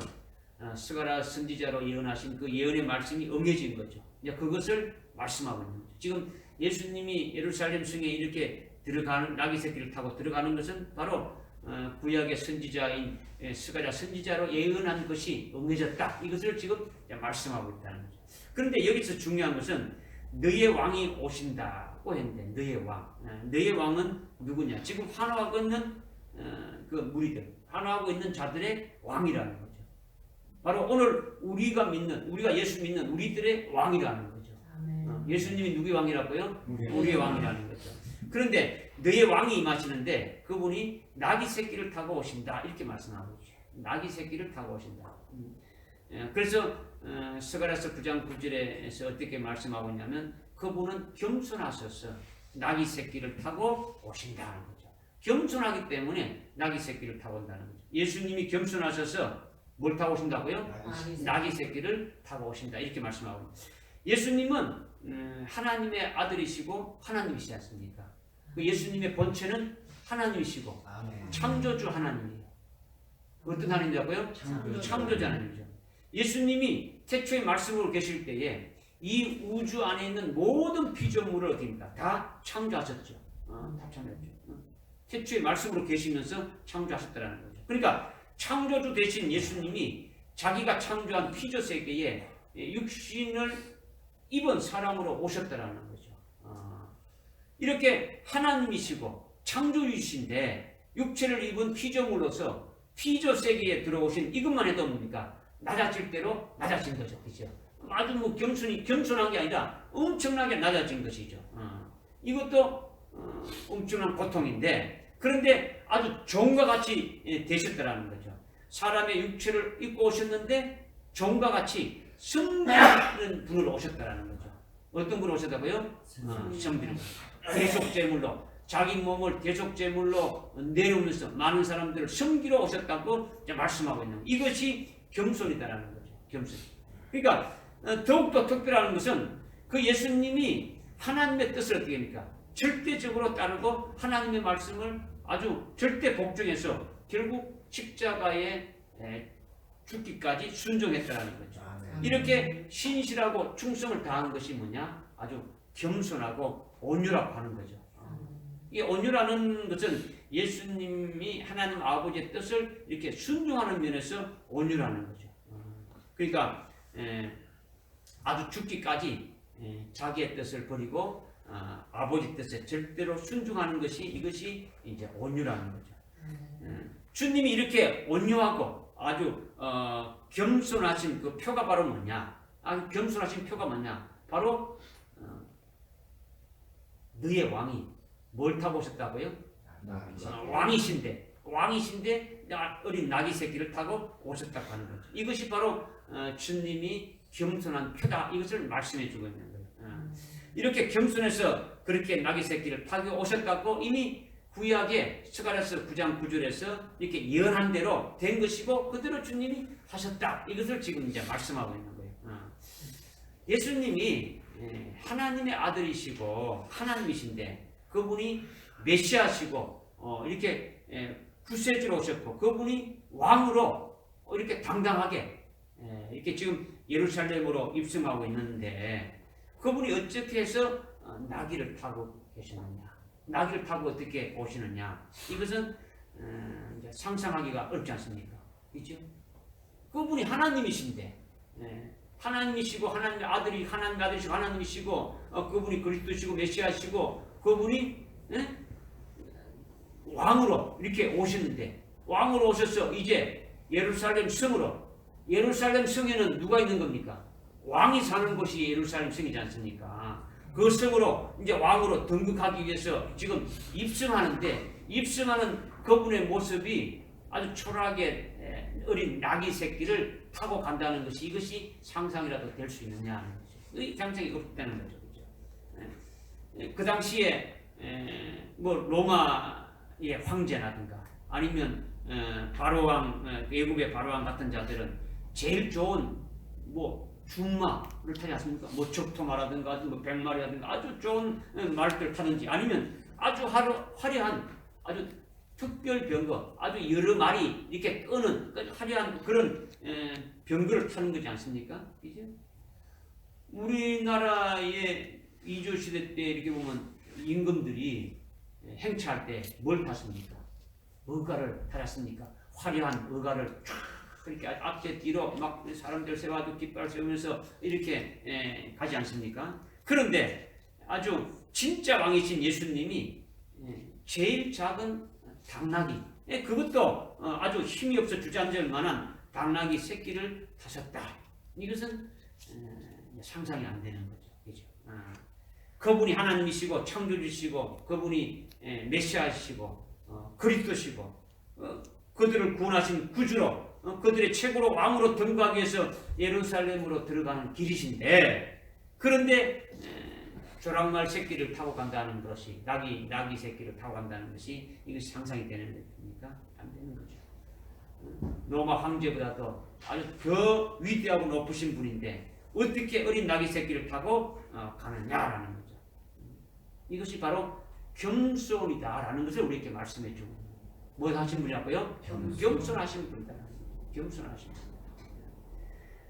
스가랴 선지자로 예언하신 그 예언의 말씀이 응해진 거죠. 이제 그것을 말씀하고 있는 거죠. 지금 예수님이 예루살렘 성에 이렇게 들어가는 낙이 새끼를 타고 들어가는 것은 바로 구약의 선지자인 스가랴 선지자로 예언한 것이 응해졌다. 이것을 지금 말씀하고 있다는 거죠. 그런데 여기서 중요한 것은 너의 왕이 오신다고 했는데 너의 왕, 너의 왕은 누구냐? 지금 환호하고 있는 그 무리들, 환호하고 있는 자들의 왕이라는 거죠. 바로 오늘 우리가 예수 믿는 우리들의 왕이라는 거죠. 예수님이 누구의 왕이라고요? 우리의 왕이라는 거죠. 그런데 너의 왕이 임하시는데 그분이 낙이 새끼를 타고 오신다 이렇게 말씀하고 있죠. 낙이 새끼를 타고 오신다. 그래서 스가랴서 9장 9절에서 어떻게 말씀하고 있냐면 그분은 겸손하셔서 낙이 새끼를 타고 오신다는 거죠. 겸손하기 때문에 낙이 새끼를 타고 온다는 거죠. 예수님이 겸손하셔서 뭘 타고 오신다고요? 낙이 새끼를 타고 오신다 이렇게 말씀하고 있습니다. 예수님은 하나님의 아들이시고 하나님이시지 않습니까? 그 예수님의 본체는 하나님이시고 창조주 하나님이에요. 어떤 하나님이라고요? 창조자 하나님이죠. 예수님이 태초에 말씀으로 계실 때에 이 우주 안에 있는 모든 피조물을 어디입니까? 다 창조하셨죠. 다 창조했죠. 태초에 말씀으로 계시면서 창조하셨다는 거죠. 그러니까 창조주 되신 예수님이 자기가 창조한 피조 세계에 육신을 입은 사람으로 오셨다는 거죠. 이렇게 하나님이시고 창조주이신데 육체를 입은 피조물로서 피조 세계에 들어오신 이것만 해도 뭡니까? 낮아질 대로 낮아진 거죠. 그죠? 아주 뭐 겸손한 게 아니라 엄청나게 낮아진 것이죠. 이것도 엄청난 고통인데, 그런데 아주 종과 같이 되셨다라는 거죠. 사람의 육체를 입고 오셨는데 종과 같이 섬기는 분으로 오셨다라는 거죠. 어떤 분으로 오셨다고요? 섬기는 분. 대속제물로 자기 몸을 대속제물로 내려오면서 많은 사람들을 섬기러 오셨다고 말씀하고 있는, 이것이 겸손이다라는 거죠. 겸손. 그러니까 더욱더 특별한 것은 그 예수님이 하나님의 뜻을 어떻게 합니까? 절대적으로 따르고 하나님의 말씀을 아주 절대 복종해서 결국 십자가에 죽기까지 순종했다는 거죠. 이렇게 신실하고 충성을 다한 것이 뭐냐? 아주 겸손하고 온유라고 하는 거죠. 이 온유라는 것은 예수님이 하나님 아버지의 뜻을 이렇게 순종하는 면에서 온유라는 거죠. 그러니까 아주 죽기까지 자기의 뜻을 버리고 아버지 뜻에 절대로 순종하는 것이, 이것이 이제 온유라는 거죠. 주님이 이렇게 온유하고 아주 겸손하신 그 표가 바로 뭐냐? 겸손하신 표가 뭐냐? 바로 너의 왕이 뭘 타고 오셨다고요? 왕이신데 어린 나귀 새끼를 타고 오셨다고 하는 거죠. 이것이 바로 주님이 겸손한 표다, 이것을 말씀해 주고 있는 거예요. 이렇게 겸손해서 그렇게 나귀 새끼를 타고 오셨다고 이미 구약의 스가랴서 9장 9절에서 이렇게 예언한 대로 된 것이고 그대로 주님이 하셨다, 이것을 지금 이제 말씀하고 있는 거예요. 예수님이 하나님의 아들이시고 하나님이신데 그분이 메시아시고 이렇게 구세주로 오셨고 그분이 왕으로 이렇게 당당하게 이렇게 지금 예루살렘으로 입성하고 있는데 그분이 어떻게 해서 나귀를 타고 계시느냐, 나귀를 타고 어떻게 오시느냐, 이것은 이제 상상하기가 어렵지 않습니까? 그렇죠? 그분이 하나님이신데 하나님이시고 하나님의 아들이 하나님의 아들이시고 하나님이시고 그분이 그리스도시고 메시아시고 그분이 왕으로 이렇게 오셨는데, 왕으로 오셔서 이제 예루살렘 성으로, 예루살렘 성에는 누가 있는 겁니까? 왕이 사는 곳이 예루살렘 성이지 않습니까? 그 성으로 이제 왕으로 등극하기 위해서 지금 입성하는데, 입성하는 그분의 모습이 아주 초라하게 어린 나귀 새끼를 타고 간다는 것이, 이것이 상상이라도 될 수 있느냐 하는 거죠. 이 상상이 없다는 거죠. 그렇죠? 그 당시에 뭐 로마의 황제라든가 아니면 바로왕, 외국의 바로왕 같은 자들은 제일 좋은 뭐 준마를 타지 않습니까? 뭐 적토마라든가 뭐 백마리라든가 아주 좋은 말들 타든지, 아니면 아주 화려한 아주 특별 병거, 아주 여러 마리 이렇게 끄는 화려한 그런 병거를 타는 거지 않습니까? 이제 우리나라의 이조 시대 때 이렇게 보면 임금들이 행차할 때 뭘 탔습니까? 의가를 타셨습니까? 화려한 의가를 쫙 그렇게 앞에 뒤로 막 사람들 세워도 깃발 세우면서 이렇게 가지 않습니까? 그런데 아주 진짜 왕이신 예수님이 제일 작은 당나귀, 그것도 아주 힘이 없어 주저앉을 만한 당나귀 새끼를 타셨다. 이것은 상상이 안 되는 거죠. 그죠? 그분이 하나님이시고 창조주시고 그분이 메시아시고 그리스도시고 그들을 구원하신 구주로 그들의 최고로 왕으로 등극하기 위해서 예루살렘으로 들어가는 길이신데, 그런데 조랑말 새끼를 타고 간다는 것이, 나귀 새끼를 타고 간다는 것이, 이것이 상상이 되는 겁니까? 안 되는 거죠. 로마 황제보다도 아주 더 위대하고 높으신 분인데 어떻게 어린 나귀 새끼를 타고 가느냐라는 거죠. 이것이 바로 겸손이다라는 것을 우리에게 말씀해 주고, 뭐 하신 분이라고요? 겸손하신 분이다. 겸손하신 분.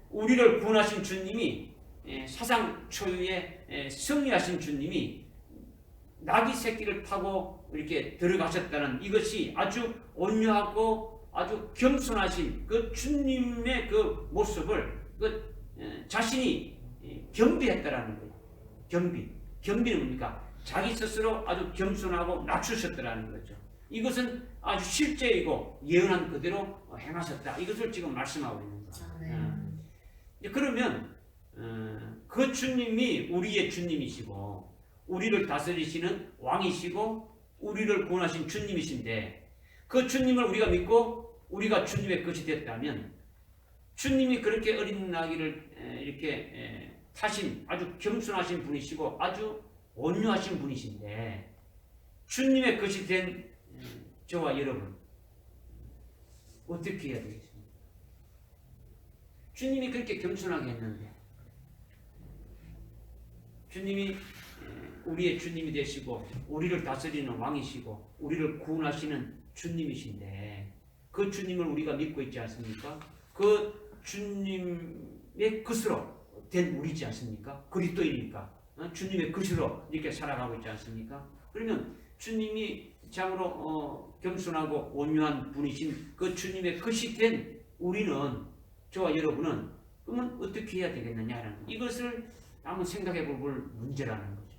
우리를 구원하신 주님이 사상 초유의 승리하신 주님이 나귀 새끼를 타고 이렇게 들어가셨다는 이것이 아주 온유하고 아주 겸손하신 그 주님의 그 모습을 자신이 겸비했다라는 거예요. 겸비는 뭡니까? 자기 스스로 아주 겸손하고 낮추셨다라는 거죠. 이것은 아주 실제이고 예언한 그대로 행하셨다. 이것을 지금 말씀하고 있는 거예요. 그러면 그 주님이 우리의 주님이시고 우리를 다스리시는 왕이시고 우리를 구원하신 주님이신데 그 주님을 우리가 믿고 우리가 주님의 것이 됐다면 주님이 그렇게 어린 나귀를 이렇게 타신 아주 겸손하신 분이시고 아주 온유하신 분이신데 주님의 것이 된 저와 여러분 어떻게 해야 되겠습니까? 주님이 그렇게 겸손하게 했는데 주님이 우리의 주님이 되시고 우리를 다스리는 왕이시고 우리를 구원하시는 주님이신데 그 주님을 우리가 믿고 있지 않습니까? 그 주님의 것으로 된 우리지 않습니까? 그리스도이니까 주님의 것으로 이렇게 살아가고 있지 않습니까? 그러면 주님이 참으로 겸손하고 온유한 분이신 그 주님의 것이 된 우리는 저와 여러분은 그러면 어떻게 해야 되겠느냐라는 이것을 한번 생각해 볼 문제라는 거죠.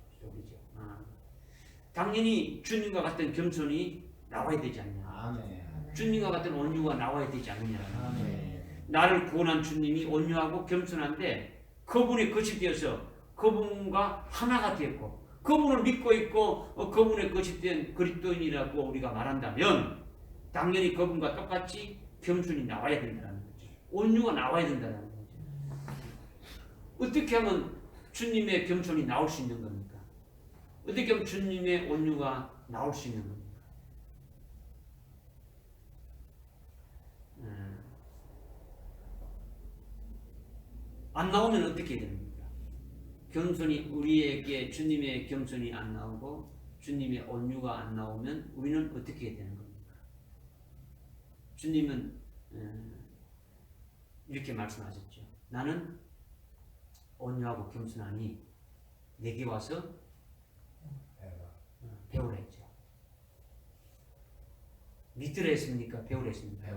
당연히 주님과 같은 겸손이 나와야 되지 않냐. 아멘. 주님과 같은 온유가 나와야 되지 않느냐라는 거죠. 아멘. 나를 구원한 주님이 온유하고 겸손한데 그분의 것이 되어서 그분과 하나가 되었고 그분을 믿고 있고 그분의 것이 된 그리스도인이라고 우리가 말한다면 당연히 그분과 똑같이 겸손이 나와야 된다는 거죠. 온유가 나와야 된다는 거죠. 어떻게 하면 주님의 겸손이 나올 수 있는 겁니까? 어떻게 하면 주님의 온유가 나올 수 있는 겁니까? 안 나오면 어떻게 됩니까? 겸손이 우리에게 주님의 겸손이 안 나오고 주님의 온유가 안 나오면 우리는 어떻게 되는 겁니까? 주님은 이렇게 말씀하셨죠. 나는 온유하고 겸손하니 내게 와서 배우라 했죠. 믿으라 했습니까? 배우라 했습니까?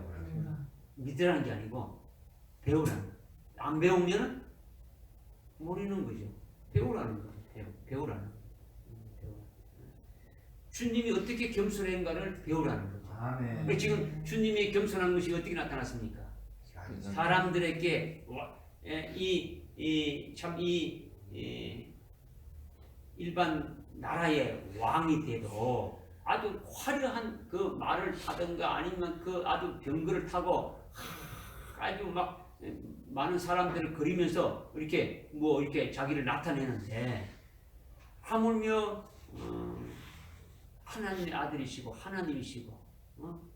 믿으라는 게 아니고 배우라는 거예요. 안 배우면 모르는 거죠. 배우라는 거죠. 배우라는 거예요. 주님이 어떻게 겸손한가를 배우라는 거죠. 아멘. 지금 주님이 겸손한 것이 어떻게 나타났습니까? 사람들에게 일반 나라의 왕이 돼도 아주 화려한 그 말을 타든가 아니면 그 아주 병거를 타고 아주 막 많은 사람들을 그리면서 이렇게 이렇게 자기를 나타내는데 하물며 하나님의 아들이시고 하나님이시고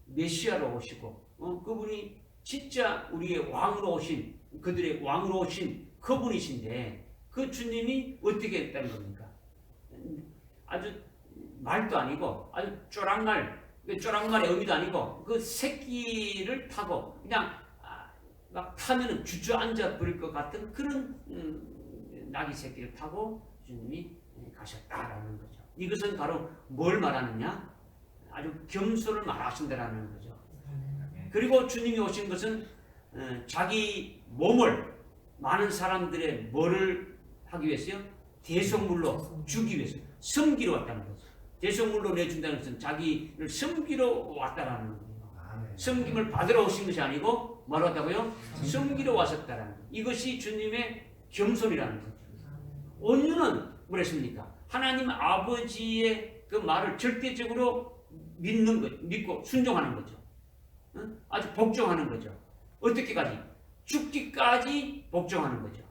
메시아로 오시고 그분이 진짜 우리의 왕으로 오신 그들의 왕으로 오신 그분이신데 그 주님이 어떻게 했다는 겁니까? 아주 말도 아니고 아주 쪼랑말의 의미도 아니고 그 새끼를 타고 그냥 막 타면은 주저앉아 버릴 것 같은 그런 나귀 새끼를 타고 주님이 가셨다라는 거죠. 이것은 바로 뭘 말하느냐? 아주 겸손을 말하신다라는 거죠. 그리고 주님이 오신 것은 자기 몸을 많은 사람들의 뭐를 하기 위해서요? 대속물로 주기 위해서 섬기러 왔다는 거죠. 대속물로 내준다는 것은 자기를 섬기러 왔다라는 거예요. 섬김을 받으러 오신 것이 아니고 뭐라고 했다고요? 섬기러 왔었다라는 거예요. 이것이 주님의 겸손이라는 거죠. 온유는 뭐랬습니까? 하나님 아버지의 그 말을 절대적으로 믿고 순종하는 거죠. 아주 복종하는 거죠. 어떻게까지? 죽기까지 복종하는 거죠.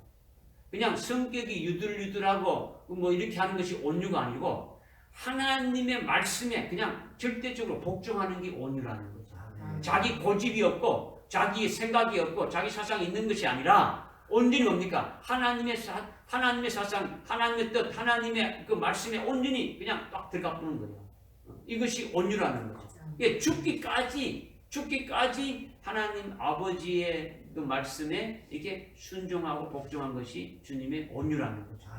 그냥 성격이 유들유들하고 이렇게 하는 것이 온유가 아니고 하나님의 말씀에 그냥 절대적으로 복종하는 게 온유라는 거죠. 자기 고집이 없고 자기의 생각이 없고 자기 사상이 있는 것이 아니라 온전히 뭡니까? 하나님의 사상, 하나님의 뜻, 하나님의 그 말씀에 온전히 그냥 딱 들어가 보는 거예요. 이것이 온유라는 거죠. 예, 죽기까지 하나님 아버지의 그 말씀에 이게 순종하고 복종한 것이 주님의 온유라는 거죠.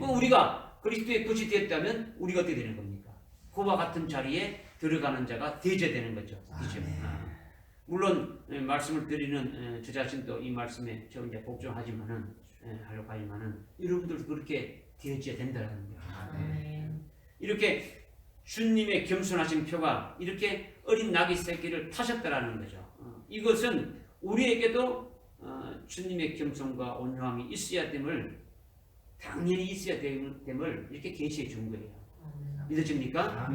우리가 그리스도의 것이 되었다면 우리가 어떻게 되는 겁니까? 그와 같은 자리에 들어가는 자가 되어야 되는 거죠. 그렇죠? 물론 말씀을 드리는 저 자신도 이 말씀에 저 이제 복종하지만은 하려고 하지만은 여러분들도 그렇게 되어져야 된다는 거예요. 이렇게 주님의 겸손하신 표가 이렇게 어린 나귀 새끼를 타셨다라는 거죠. 이것은 우리에게도 주님의 겸손과 온유함이 있어야 됨을 당연히 있어야 됨을 이렇게 계시해 준 거예요. 믿어집니까?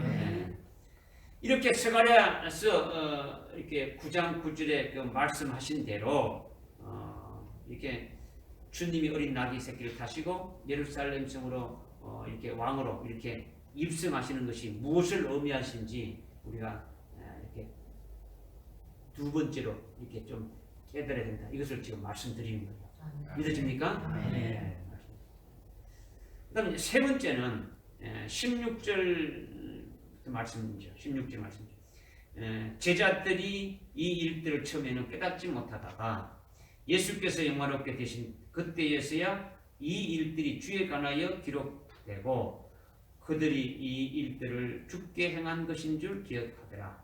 이렇게 스가랴서 이렇게 9장 9절에 그 말씀하신 대로 이렇게 주님이 어린 나귀 새끼를 타시고 예루살렘 성으로 이렇게 왕으로 이렇게 입성하시는 것이 무엇을 의미하신지 우리가 이렇게 두 번째로 이렇게 좀 깨달아야 된다. 이것을 지금 말씀드리는 거예요. 믿어집니까? 네. 그다음 이제 세 번째는 16절 말씀이죠. 16절 말씀이죠. 제자들이 이 일들을 처음에는 깨닫지 못하다가 예수께서 영화롭게 되신 그때에서야 이 일들이 주에 관하여 기록되고 그들이 이 일들을 주께 행한 것인 줄 기억하더라.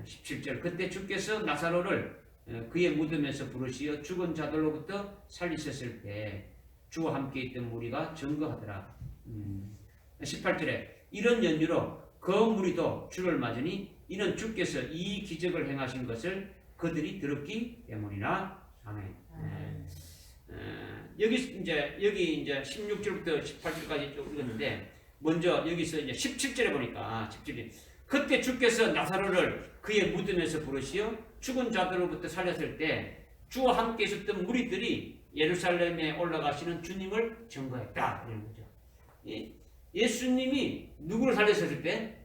17절 그때 주께서 나사로를 그의 무덤에서 부르시어 죽은 자들로부터 살리셨을 때 주와 함께 있던 무리가 증거하더라. 18절에 이런 연유로 그 무리도 주를 맞으니 이는 주께서 이 기적을 행하신 것을 그들이 들었기 때문이라. 아멘. 여기 이제 16절부터 18절까지 쭉 읽었는데 먼저 여기서 이제 17절에 보니까 17절 그때 주께서 나사로를 그의 무덤에서 부르시어 죽은 자들로부터 살렸을 때 주와 함께 있었던 무리들이 예루살렘에 올라가시는 주님을 증거했다 이런 거죠. 예수님이 누구를 살렸을 때?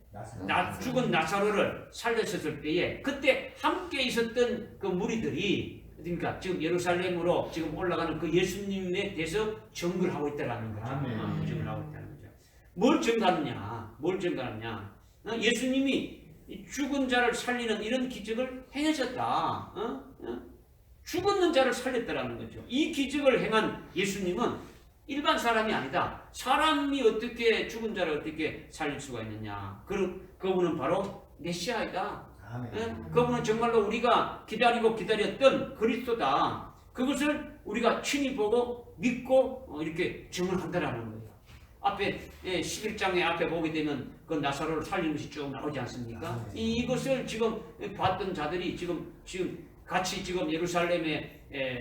죽은 나사로를 살렸을 때에 그때 함께 있었던 그 무리들이 그러니까 지금 예루살렘으로 지금 올라가는 그 예수님에 대해서 증거를 하고 있다라는 거죠. 증거를 하고 있다는 거죠. 뭘 증거하느냐? 예수님이 죽은 자를 살리는 이런 기적을 행하셨다. 죽었는 자를 살렸다라는 거죠. 이 기적을 행한 예수님은 일반 사람이 아니다. 사람이 어떻게 죽은 자를 어떻게 살릴 수가 있느냐? 그분은 바로 메시아이다. 그분은 정말로 우리가 기다리고 기다렸던 그리스도다. 그것을 우리가 친히 보고 믿고 이렇게 증언한다라는 거예요. 앞에 11장의 앞에 보게 되면 그 나사로를 살린 것이 쭉 나오지 않습니까? 이것을 지금 봤던 자들이 지금 같이 지금 예루살렘에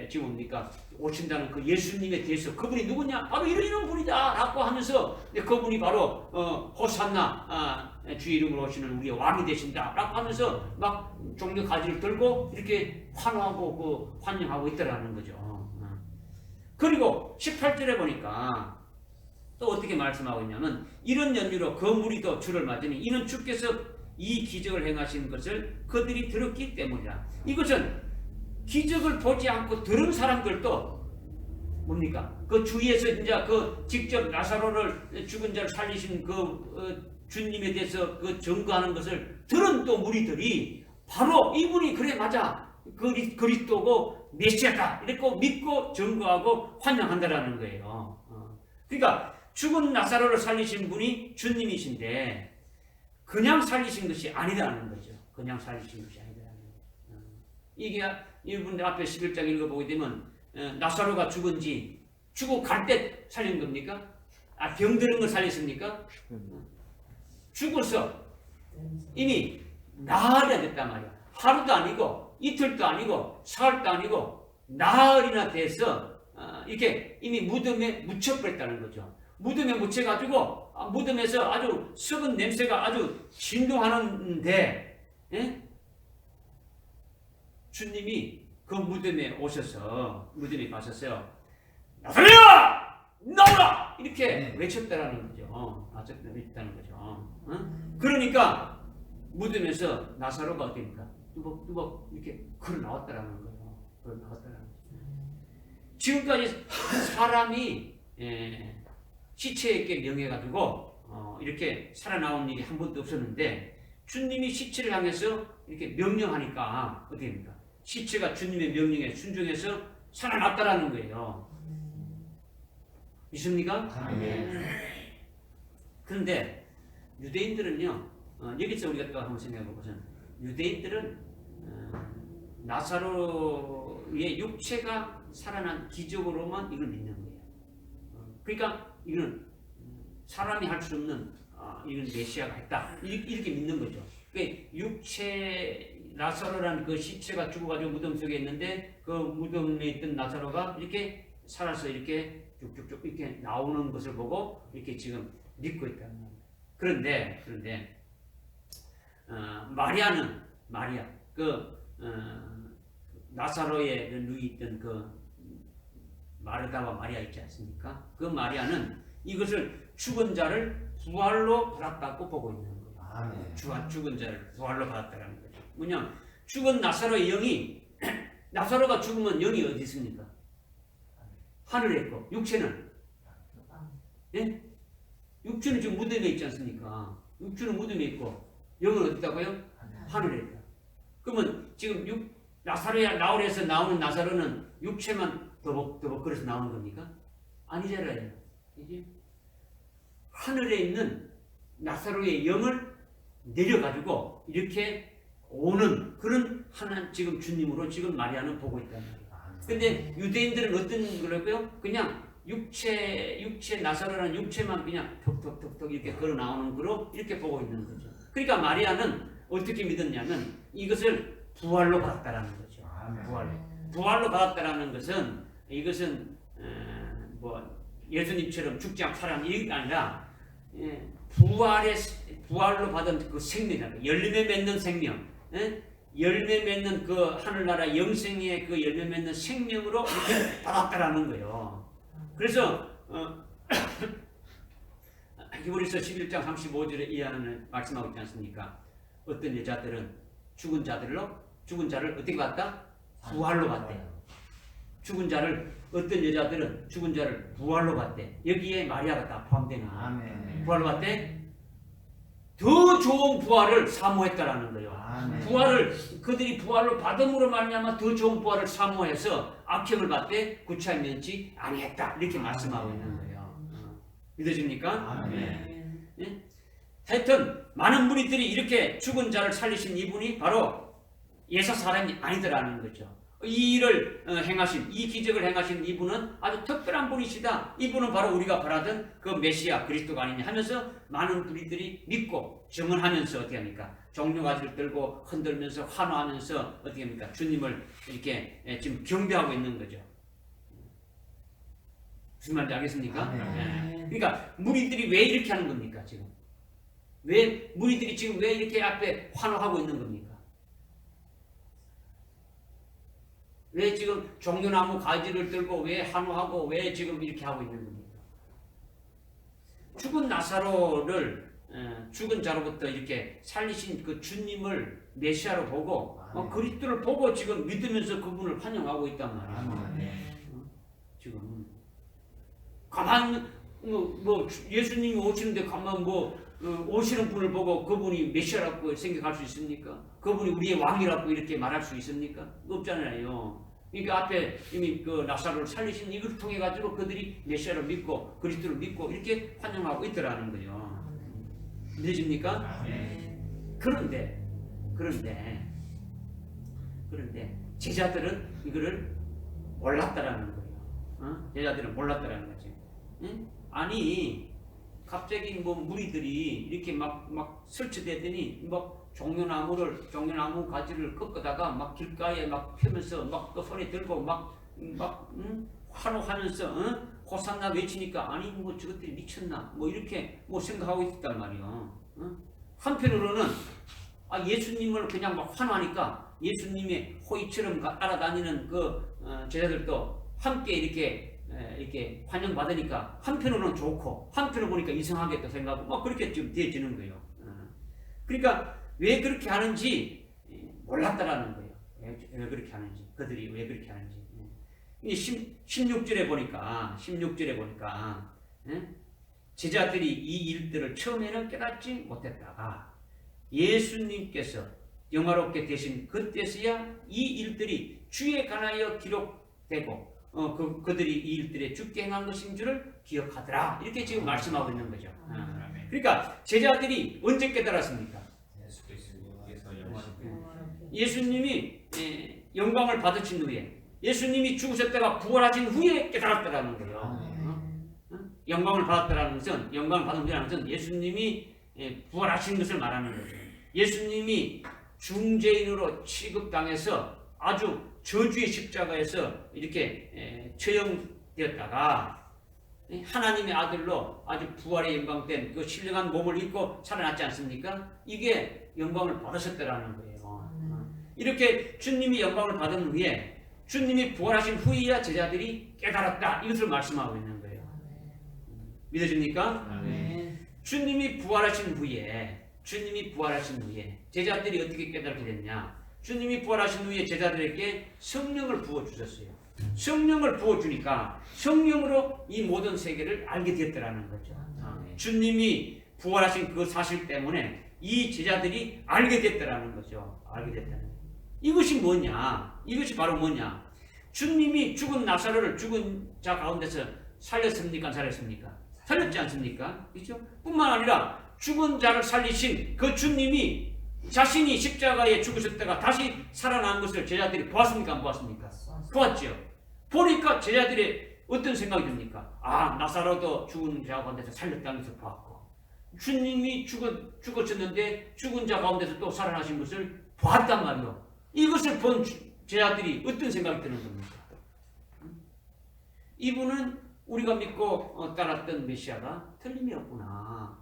지금 뭡니까? 오신다는 그 예수님에 대해서 그분이 누구냐? 바로 이런 분이다 라고 하면서 그분이 바로 호산나 주의 이름으로 오시는 우리의 왕이 되신다 라고 하면서 막 종려 가지를 들고 이렇게 환호하고 환영하고 있다라는 거죠. 그리고 18절에 보니까 또 어떻게 말씀하고 있냐면 이런 연유로 그 무리도 주를 맞으니 이는 주께서 이 기적을 행하신 것을 그들이 들었기 때문이라. 이것은 기적을 보지 않고 들은 사람들도 뭡니까? 그 주위에서 이제 그 직접 나사로를 죽은 자를 살리신 그 주님에 대해서 그 증거하는 것을 들은 또 무리들이 바로 이분이 그래 맞아 그리스도고 메시아다 이렇게 믿고 증거하고 환영한다라는 거예요. 그러니까 죽은 나사로를 살리신 분이 주님이신데 그냥 살리신 것이 아니라는 거죠. 그냥 살리신 것이 아니라는 거죠. 이게 이분 앞에 11장 읽어보게 되면 나사로가 죽고 갈 때 살린 겁니까? 병드는 걸 살렸습니까? 죽어서 이미 나흘이나 됐단 말이야. 하루도 아니고 이틀도 아니고 사흘도 아니고 나흘이나 돼서 이렇게 이미 무덤에 묻혀버렸다는 거죠. 무덤에 묻혀가지고 무덤에서 아주 썩은 냄새가 아주 진동하는데 주님이 그 무덤에 오셔서 무덤에 가셨어요. 나사로야 나오라 이렇게 외쳤다라는 거죠. 외쳤다는 거죠. 그러니까 무덤에서 나사로가 어떻습니까? 뚜벅뚜벅 이렇게 걸어 나왔다라는 거예요. 걸어 나왔다라는 거죠. 지금까지 사람이 시체에게 명해가지고 이렇게 살아나온 일이 한 번도 없었는데 주님이 시체를 향해서 이렇게 명령하니까 어떻게 됩니까? 시체가 주님의 명령에 순종해서 살아났다라는 거예요. 믿습니까? 그런데 유대인들은요, 여기서 우리가 또 한번 생각해 보고선 유대인들은 나사로의 육체가 살아난 기적으로만 이걸 믿는 거예요. 그러니까 이건 사람이 할 수 없는 이런 메시아가 있다 이렇게 믿는 거죠. 그러니까 육체 나사로라는 그 시체가 죽어가지고 무덤 속에 있는데 그 무덤에 있던 나사로가 이렇게 살아서 이렇게 쭉쭉쭉 이렇게 나오는 것을 보고 이렇게 지금 믿고 있다는 겁니다. 그런데 마리아 나사로의 누이 있던 그 마르다와 마리아 있지 않습니까? 그 마리아는 이것을 죽은 자를 부활로 받았다고 보고 있는 거예요. 죽은 자를 부활로 받았다는 거죠. 뭐냐? 죽은 나사로의 영이 나사로가 죽으면 영이 어디 있습니까? 하늘에 있고 육체는 예? 육체는 지금 무덤에 있지 않습니까? 육체는 무덤에 있고 영은 어디 있다고요? 하늘에 있다. 그러면 지금 나홀에서 나오는 나사로는 육체만 더벅더벅거려서 나오는 겁니까? 아니잖아요. 이게 하늘에 있는 나사로의 영을 내려가지고 이렇게 오는 그런 하나 지금 주님으로 지금 마리아는 보고 있단 말이에요. 근데 유대인들은 어떤 거라고요? 그냥 육체 나사로라는 육체만 그냥 톡톡톡톡 이렇게 걸어 나오는 거로 이렇게 보고 있는 거죠. 그러니까 마리아는 어떻게 믿었냐면 이것을 부활로 받았다라는 거죠. 부활로 받았다라는 것은 이것은 예수님처럼 죽지 않고 살아난 일이 아니라 부활로 받은 그 생명이다. 열매 맺는 생명, 열매 맺는 그 하늘나라 영생의 그 열매 맺는 생명으로 이렇게 받았다라는 거예요. 그래서 히브리서 11장 35절에 이하는 말씀하고 있지 않습니까? 어떤 여자들은 죽은 자를 어떻게 받다? 부활로 받대. 어떤 여자들은 죽은 자를 부활로 받대. 여기에 마리아가 다 포함되는 거예요. 부활로 받대. 더 좋은 부활을 사모했다라는 거예요. 그들이 부활로 받음으로 말미암아 더 좋은 부활을 사모해서 악행을 받되 구차히 면치 아니했다. 이렇게 말씀하고 있는 거예요. 믿으십니까? 예? 하여튼 많은 무리들이 이렇게 죽은 자를 살리신 이분이 바로 예사 사람이 아니더라는 거죠. 이 일을 행하신, 이 기적을 행하신 이분은 아주 특별한 분이시다. 이분은 바로 우리가 바라던 그 메시아 그리스도가 아니냐 하면서 많은 무리들이 믿고 증언하면서 어떻게 합니까? 종려가지를 들고 흔들면서 환호하면서 어떻게 합니까? 주님을 이렇게 지금 경배하고 있는 거죠. 무슨 말인지 알겠습니까? 그러니까 무리들이 왜 이렇게 하는 겁니까? 지금 무리들이 지금 왜 이렇게 앞에 환호하고 있는 겁니까? 왜 지금 종려나무 가지를 들고 왜 환호하고 왜 지금 이렇게 하고 있는 겁니까? 죽은 나사로를 죽은 자로부터 이렇게 살리신 그 주님을 메시아로 보고 그리스도를 보고 지금 믿으면서 그분을 환영하고 있단 말이에요. 지금 가만 예수님이 오시는데 가만 오시는 분을 보고 그분이 메시아라고 생각할 수 있습니까? 그분이 우리의 왕이라고 이렇게 말할 수 있습니까? 없잖아요. 그러니까 앞에 이미 그 나사로를 살리신 이걸 통해 가지고 그들이 메시아를 믿고 그리스도를 믿고 이렇게 환영하고 있더라는 거예요. 믿으십니까? 그런데 제자들은 이거를 몰랐다라는 거예요. 제자들은 몰랐다라는 거지. 아니 갑자기 무리들이 이렇게 막 설치되더니 종려나무 가지를 꺾다가 막 길가에 막 펴면서 막 또 손에 들고 환호하면서 호산나 외치니까 아니 저것들이 미쳤나 이렇게 생각하고 있었단 말이에요. 한편으로는 예수님을 그냥 막 환호하니까 예수님의 호의처럼 따라다니는 그 제자들도 함께 이렇게 환영받으니까 한편으로는 좋고 한편으로 보니까 이상하게 또 생각하고 그렇게 좀 되어지는 거예요. 그러니까 왜 그렇게 하는지 몰랐다라는 거예요. 왜 그렇게 하는지, 그들이 왜 그렇게 하는지. 16절에 보니까 제자들이 이 일들을 처음에는 깨닫지 못했다가 예수님께서 영화롭게 되신 그때서야 이 일들이 주에 관하여 기록되고 그들이 이 일들에 주께 행한 것인 줄을 기억하더라. 이렇게 지금 말씀하고 있는 거죠. 그러니까 제자들이 언제 깨달았습니까? 예수님이 영광을 받으신 후에, 예수님이 죽으셨다가 부활하신 후에 깨달았다라는 거예요. 영광을 받았다라는 것은, 영광을 받은 후라는 것은 예수님이 부활하신 것을 말하는 거죠. 예수님이 중죄인으로 취급당해서 아주 저주의 십자가에서 이렇게 처형되었다가 하나님의 아들로 아주 부활의 영광된 그 신령한 몸을 입고 살아났지 않습니까? 이게 영광을 받으셨다라는 거예요. 이렇게 주님이 영광을 받은 후에, 주님이 부활하신 후에야 제자들이 깨달았다, 이것을 말씀하고 있는 거예요. 믿어집니까? 주님이 부활하신 후에 제자들이 어떻게 깨닫게 됐냐? 주님이 부활하신 후에 제자들에게 성령을 부어주셨어요. 성령을 부어주니까 성령으로 이 모든 세계를 알게 되었다라는 거죠. 주님이 부활하신 그 사실 때문에 이 제자들이 알게 됐다라는 거죠. 알게 됐다는 거예요. 이것이 뭐냐? 이것이 바로 뭐냐? 주님이 죽은 나사로를 죽은 자 가운데서 살렸습니까? 안 살렸습니까? 살렸지 않습니까? 그렇죠? 뿐만 아니라 죽은 자를 살리신 그 주님이 자신이 십자가에 죽으셨다가 다시 살아난 것을 제자들이 보았습니까? 안 보았습니까? 보았죠. 보니까 제자들의 어떤 생각이 듭니까? 아, 나사로도 죽은 자 가운데서 살렸다는 것을 보았고, 주님이 죽으셨는데 죽은 자 가운데서 또 살아나신 것을 보았단 말이요. 이것을 본 제자들이 어떤 생각이 드는 겁니까? 이분은 우리가 믿고 따랐던 메시아가 틀림이 없구나.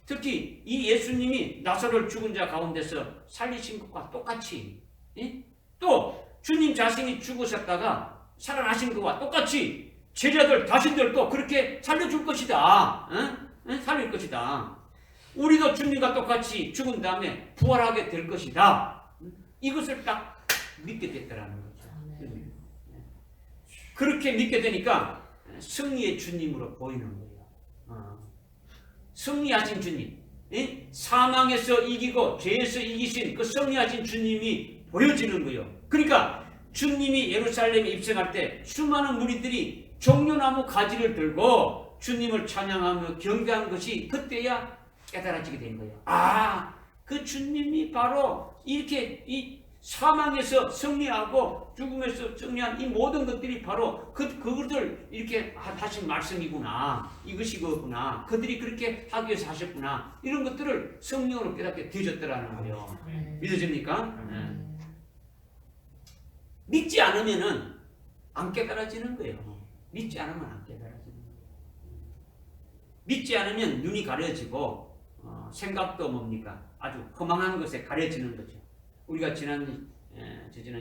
특히 이 예수님이 나사로를 죽은 자 가운데서 살리신 것과 똑같이, 또 주님 자신이 죽으셨다가 살아나신 것과 똑같이 제자들 자신들도 그렇게 살려줄 것이다. 살릴 것이다. 우리도 주님과 똑같이 죽은 다음에 부활하게 될 것이다. 이것을 딱 믿게 됐다라는 거죠. 그렇게 믿게 되니까 승리의 주님으로 보이는 거예요. 승리하신 주님, 사망에서 이기고 죄에서 이기신 그 승리하신 주님이 보여지는 거예요. 그러니까 주님이 예루살렘에 입성할 때 수많은 무리들이 종려나무 가지를 들고 주님을 찬양하며 경배한 것이 그때야 깨달아지게 된 거예요. 아, 그 주님이 바로 이렇게 이 사망에서 승리하고 죽음에서 승리한 이 모든 것들이 바로 그것을 이렇게 하신 말씀이구나. 이것이 그거구나. 그들이 그렇게 하기 위해서 하셨구나. 이런 것들을 성령으로 깨닫게 되셨더라는 거예요. 믿어집니까? 믿지 않으면은 안 깨달아지는 거예요. 믿지 않으면 안 깨달아지는 거예요. 믿지 않으면 눈이 가려지고 생각도 뭡니까? 아주 허망한 것에 가려지는 거죠. 우리가 지난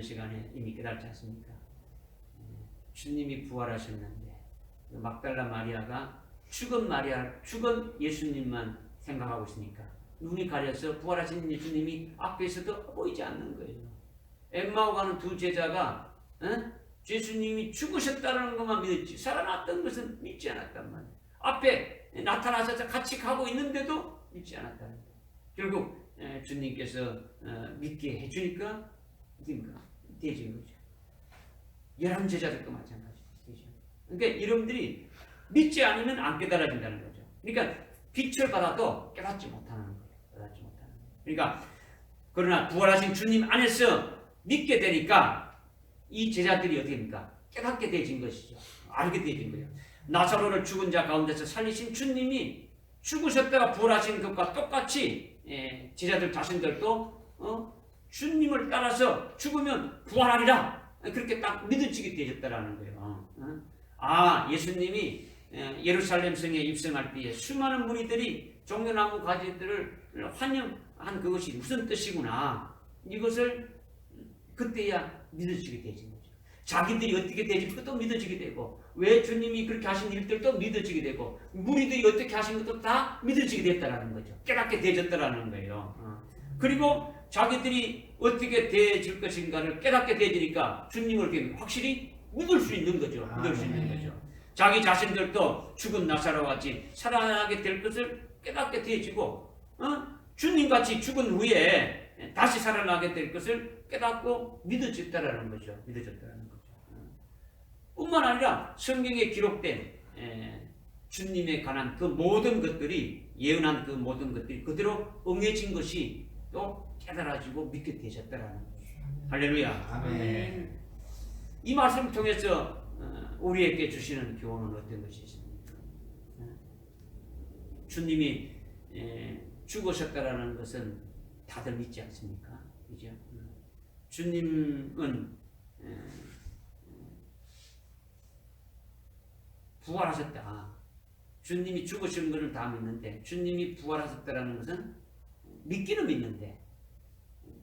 시간에 이미 깨달지 않습니까? 주님이 부활하셨는데 막달라 마리아가 죽은 예수님만 생각하고 있으니까 눈이 가려서 부활하신 예수님이 앞에서도 보이지 않는 거예요. 엠마오 가는 두 제자가 예수님이 죽으셨다는 것만 믿었지 살아났던 것은 믿지 않았단 말이에요. 앞에 나타나셔서 같이 가고 있는데도 믿지 않았다는 거예요. 결국 주님께서 믿게 해주니까 되어진 거죠. 11 제자들도 마찬가지죠. 그러니까 여러분들이 믿지 않으면 안 깨달아진다는 거죠. 그러니까 빛을 받아도 깨닫지 못하는 거예요. 그러니까 그러나 부활하신 주님 안에서 믿게 되니까 이 제자들이 어떻게 됩니까? 깨닫게 되어진 것이죠. 알게 되어진 거예요. 나사로를 죽은 자 가운데서 살리신 주님이 죽으셨다가 부활하신 것과 똑같이 제자들 자신들도 주님을 따라서 죽으면 부활하리라. 그렇게 딱 믿어지게 되셨다라는 거예요. 아, 예수님이 예루살렘 성에 입성할 때에 수많은 무리들이 종려나무 가지들을 환영한 그것이 무슨 뜻이구나. 이것을 그때야 믿어지게 되신 거죠. 자기들이 어떻게 되지 그것도 믿어지게 되고, 왜 주님이 그렇게 하신 일들도 믿어지게 되고, 무리들이 어떻게 하신 것도 다 믿어지게 됐다라는 거죠. 깨닫게 되졌다라는 거예요. 그리고 자기들이 어떻게 되어질 것인가를 깨닫게 되어지니까 주님을 확실히 믿을 수 있는 거죠. 믿을 수 있는 거죠. 자기 자신들도 죽은 나사로와 같이 살아나게 될 것을 깨닫게 되어지고 주님같이 죽은 후에 다시 살아나게 될 것을 깨닫고 믿어졌다라는 거죠. 믿어졌다라는 거죠. 뿐만 아니라 성경에 기록된 주님에 관한 그 모든 것들이 예언한 그 모든 것들이 그대로 응해진 것이 또 깨달아지고 믿게 되셨다라는 거죠. 할렐루야. 아멘. 이 말씀을 통해서 우리에게 주시는 교훈은 어떤 것이 있습니까? 주님이 죽으셨다라는 것은 다들 믿지 않습니까? 그죠? 주님은 부활하셨다. 주님이 죽으신 것을 다 믿는데 주님이 부활하셨다라는 것은 믿기는 믿는데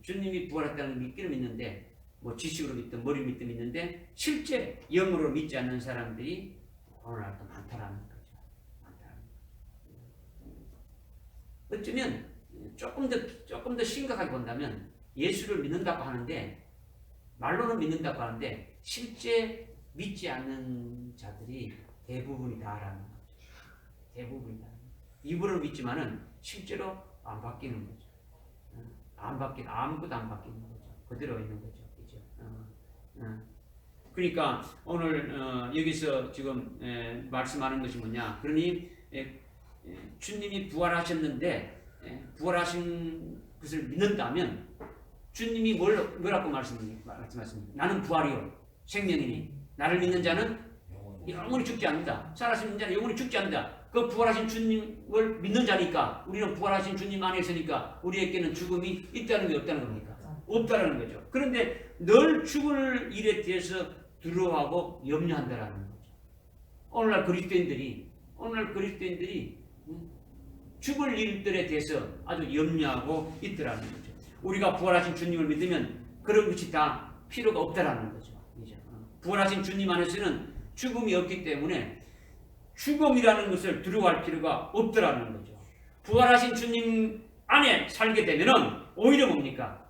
주님이 부활했다는 걸 믿기는 믿는데 뭐 지식으로 믿든 머리 믿든 믿는데 실제 영으로 믿지 않는 사람들이 오늘날도 많다라는 거죠. 많다라는 거죠. 어쩌면 조금 더 심각하게 본다면 예수를 믿는다고 하는데 말로는 믿는다고 하는데 실제 믿지 않는 자들이 대부분이다라는 거죠. 대부분이다. 입으로 믿지만은 실제로 안 바뀌는 거죠. 아무것도 안 바뀌는 거죠. 그대로 있는 거죠. 그죠? 그러니까 오늘 여기서 지금 말씀하는 것이 뭐냐? 그러니 주님이 부활하셨는데 부활하신 것을 믿는다면 주님이 뭐라고 말씀하십니까? 나는 부활이요 생명이니 나를 믿는 자는 영원히 죽지 않는다. 살아있는 자는 영원히 죽지 않는다. 그 부활하신 주님을 믿는 자니까 우리는 부활하신 주님 안에 있으니까 우리에게는 죽음이 있다는 게 없다는 겁니까? 없다는 거죠. 그런데 늘 죽을 일에 대해서 두려워하고 염려한다라는 거죠. 오늘날 그리스도인들이 죽을 일들에 대해서 아주 염려하고 있더라는 거죠. 우리가 부활하신 주님을 믿으면 그런 것이 다 필요가 없다라는 거죠. 부활하신 주님 안에서는 죽음이 없기 때문에 죽음이라는 것을 두려워할 필요가 없더라는 거죠. 부활하신 주님 안에 살게 되면은 오히려 뭡니까?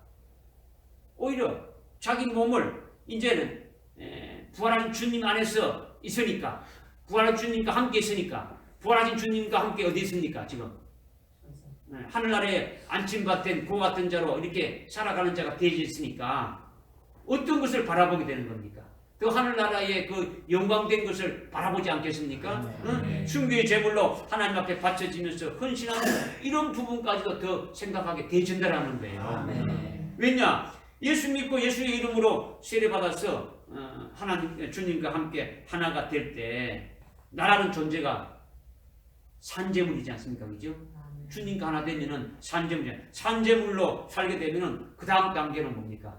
오히려 자기 몸을 이제는 부활하신 주님 안에서 있으니까 부활하신 주님과 함께 있으니까 부활하신 주님과 함께 어디 있습니까? 지금 하늘나라에 안침받은 고 같은 자로 이렇게 살아가는 자가 되어져 있으니까 어떤 것을 바라보게 되는 겁니까? 그 하늘나라의 그 영광된 것을 바라보지 않겠습니까? 순교의 제물로 하나님 앞에 바쳐지면서 헌신하는 이런 부분까지도 더 생각하게 되어진다라는 거예요. 왜냐? 예수 믿고 예수의 이름으로 세례받아서 하나님 주님과 함께 하나가 될 때 나라는 존재가 산재물이지 않습니까? 그죠? 주님과 하나 되면은 산재물로 살게 되면은 그 다음 단계는 뭡니까?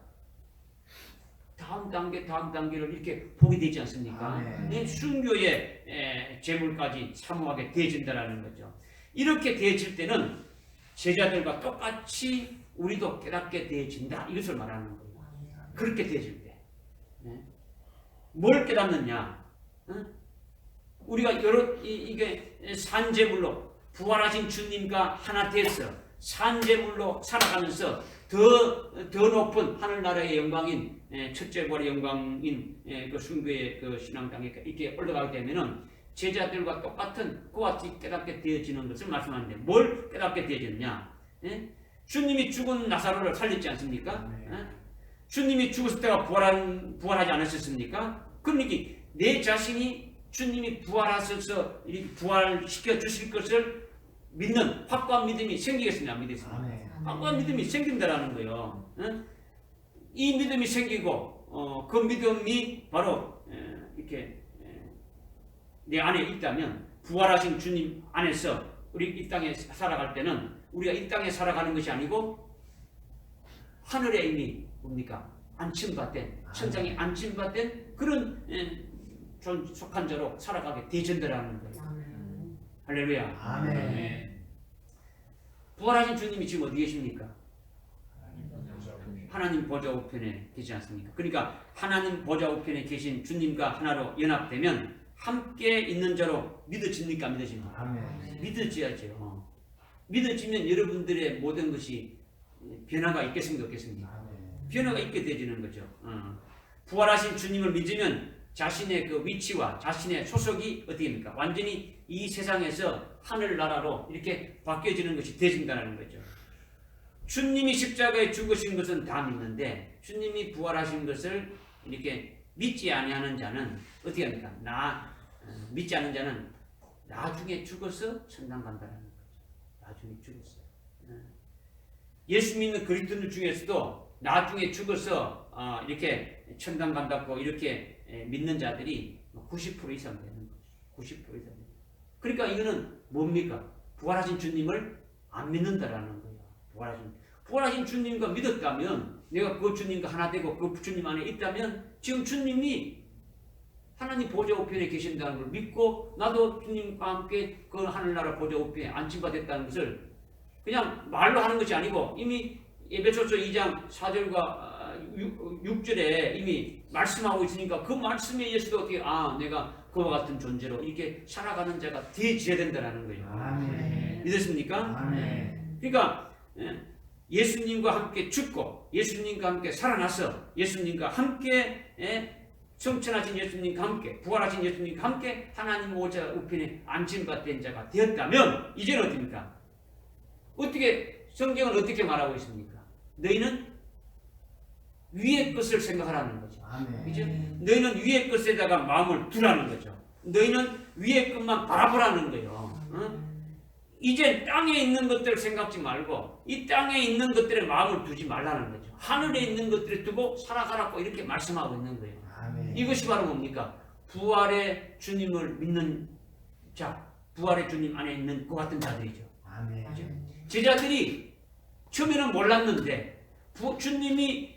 다음 단계를 이렇게 보게 되지 않습니까? 순교의 제물까지 사모하게 되어진다라는 거죠. 이렇게 되어질 때는 제자들과 똑같이 우리도 깨닫게 되어진다. 이것을 말하는 거예요. 그렇게 되어질 때. 뭘 깨닫느냐? 우리가 이게 산제물로 부활하신 주님과 하나 돼서 산제물로 살아가면서 더 높은 하늘나라의 영광인 첫째 부활의 영광인 그 순교의 그 신앙당에 이렇게 올라가게 되면은 제자들과 똑같은 그와 같이 깨닫게 되어지는 것을 말씀하는데 뭘 깨닫게 되어졌냐? 주님이 죽은 나사로를 살렸지 않습니까? 주님이 죽었을 때가 부활하지 않으셨습니까? 그러니까 내 자신이 주님이 부활하셔서 부활시켜 주실 것을 믿는 확고한 믿음이 생기겠습니다. 안 믿겠습니까? 확고한 믿음이 생긴다라는 거예요. 이 믿음이 생기고 그 믿음이 바로 이렇게 내 안에 있다면 부활하신 주님 안에서 우리 이 땅에 살아갈 때는 우리가 이 땅에 살아가는 것이 아니고 하늘에 이미 뭡니까? 안침받된 천상에 안침받된 그런 속한 자로 살아가게 되어진다라는 거예요. 할렐루야. 아멘. 부활하신 주님이 지금 어디 계십니까? 하나님 보좌 우편에 계시지 않습니까? 그러니까 하나님 보좌 우편에 계신 주님과 하나로 연합되면 함께 있는 자로 믿어집니까? 안 믿어집니까? 아멘. 믿어져야죠. 믿어지면 여러분들의 모든 것이 변화가 있겠습니까? 없겠습니까? 변화가 있게 되어지는 거죠. 부활하신 주님을 믿으면 자신의 그 위치와 자신의 소속이 어떻게 됩니까? 완전히 이 세상에서 하늘나라로 이렇게 바뀌어지는 것이 되어진다는 거죠. 주님이 십자가에 죽으신 것은 다 믿는데 주님이 부활하신 것을 이렇게 믿지 아니하는 자는 어떻게 합니까? 믿지 않는 자는 나중에 죽어서 천당 간다는 거죠. 나중에 죽었어요. 예수 믿는 그리스도인들 중에서도 나중에 죽어서 이렇게 천당 간다고 이렇게 믿는 자들이 90% 이상 되는 거죠. 90% 이상 되는 거죠. 그러니까 이거는 뭡니까? 부활하신 주님을 안 믿는다라는 거예요. 부활하신 주님과 믿었다면, 내가 그 주님과 하나 되고 그 주님 안에 있다면 지금 주님이 하나님 보좌 우편에 계신다는 걸 믿고 나도 주님과 함께 그 하늘나라 보좌 우편에 안침받았다는 것을 그냥 말로 하는 것이 아니고 이미 에베소서 2장 4절과 6절에 이미 말씀하고 있으니까 그 말씀에 의해서도 어떻게 내가 그와 같은 존재로 이렇게 살아가는 자가 되어져야 된다는 거예요. 아멘. 믿으십니까? 아멘. 그러니까 예수님과 함께 죽고 예수님과 함께 살아나서 예수님과 함께 성천하신 예수님과 함께 부활하신 예수님과 함께 하나님 보좌 우편에 안침받은 자가 되었다면 이제는 어떻습니까? 어떻게 성경은 어떻게 말하고 있습니까? 너희는 위의 것을 생각하라는 거죠. 그죠? 너희는 위의 것에다가 마음을 두라는 거죠. 너희는 위의 것만 바라보라는 거예요. 이제 땅에 있는 것들을 생각지 말고 이 땅에 있는 것들에 마음을 두지 말라는 거죠. 하늘에 있는 것들을 두고 살아가라고 이렇게 말씀하고 있는 거예요. 아멘. 이것이 바로 뭡니까? 부활의 주님을 믿는 자, 부활의 주님 안에 있는 그 같은 자들이죠. 아멘. 제자들이 처음에는 몰랐는데 주님이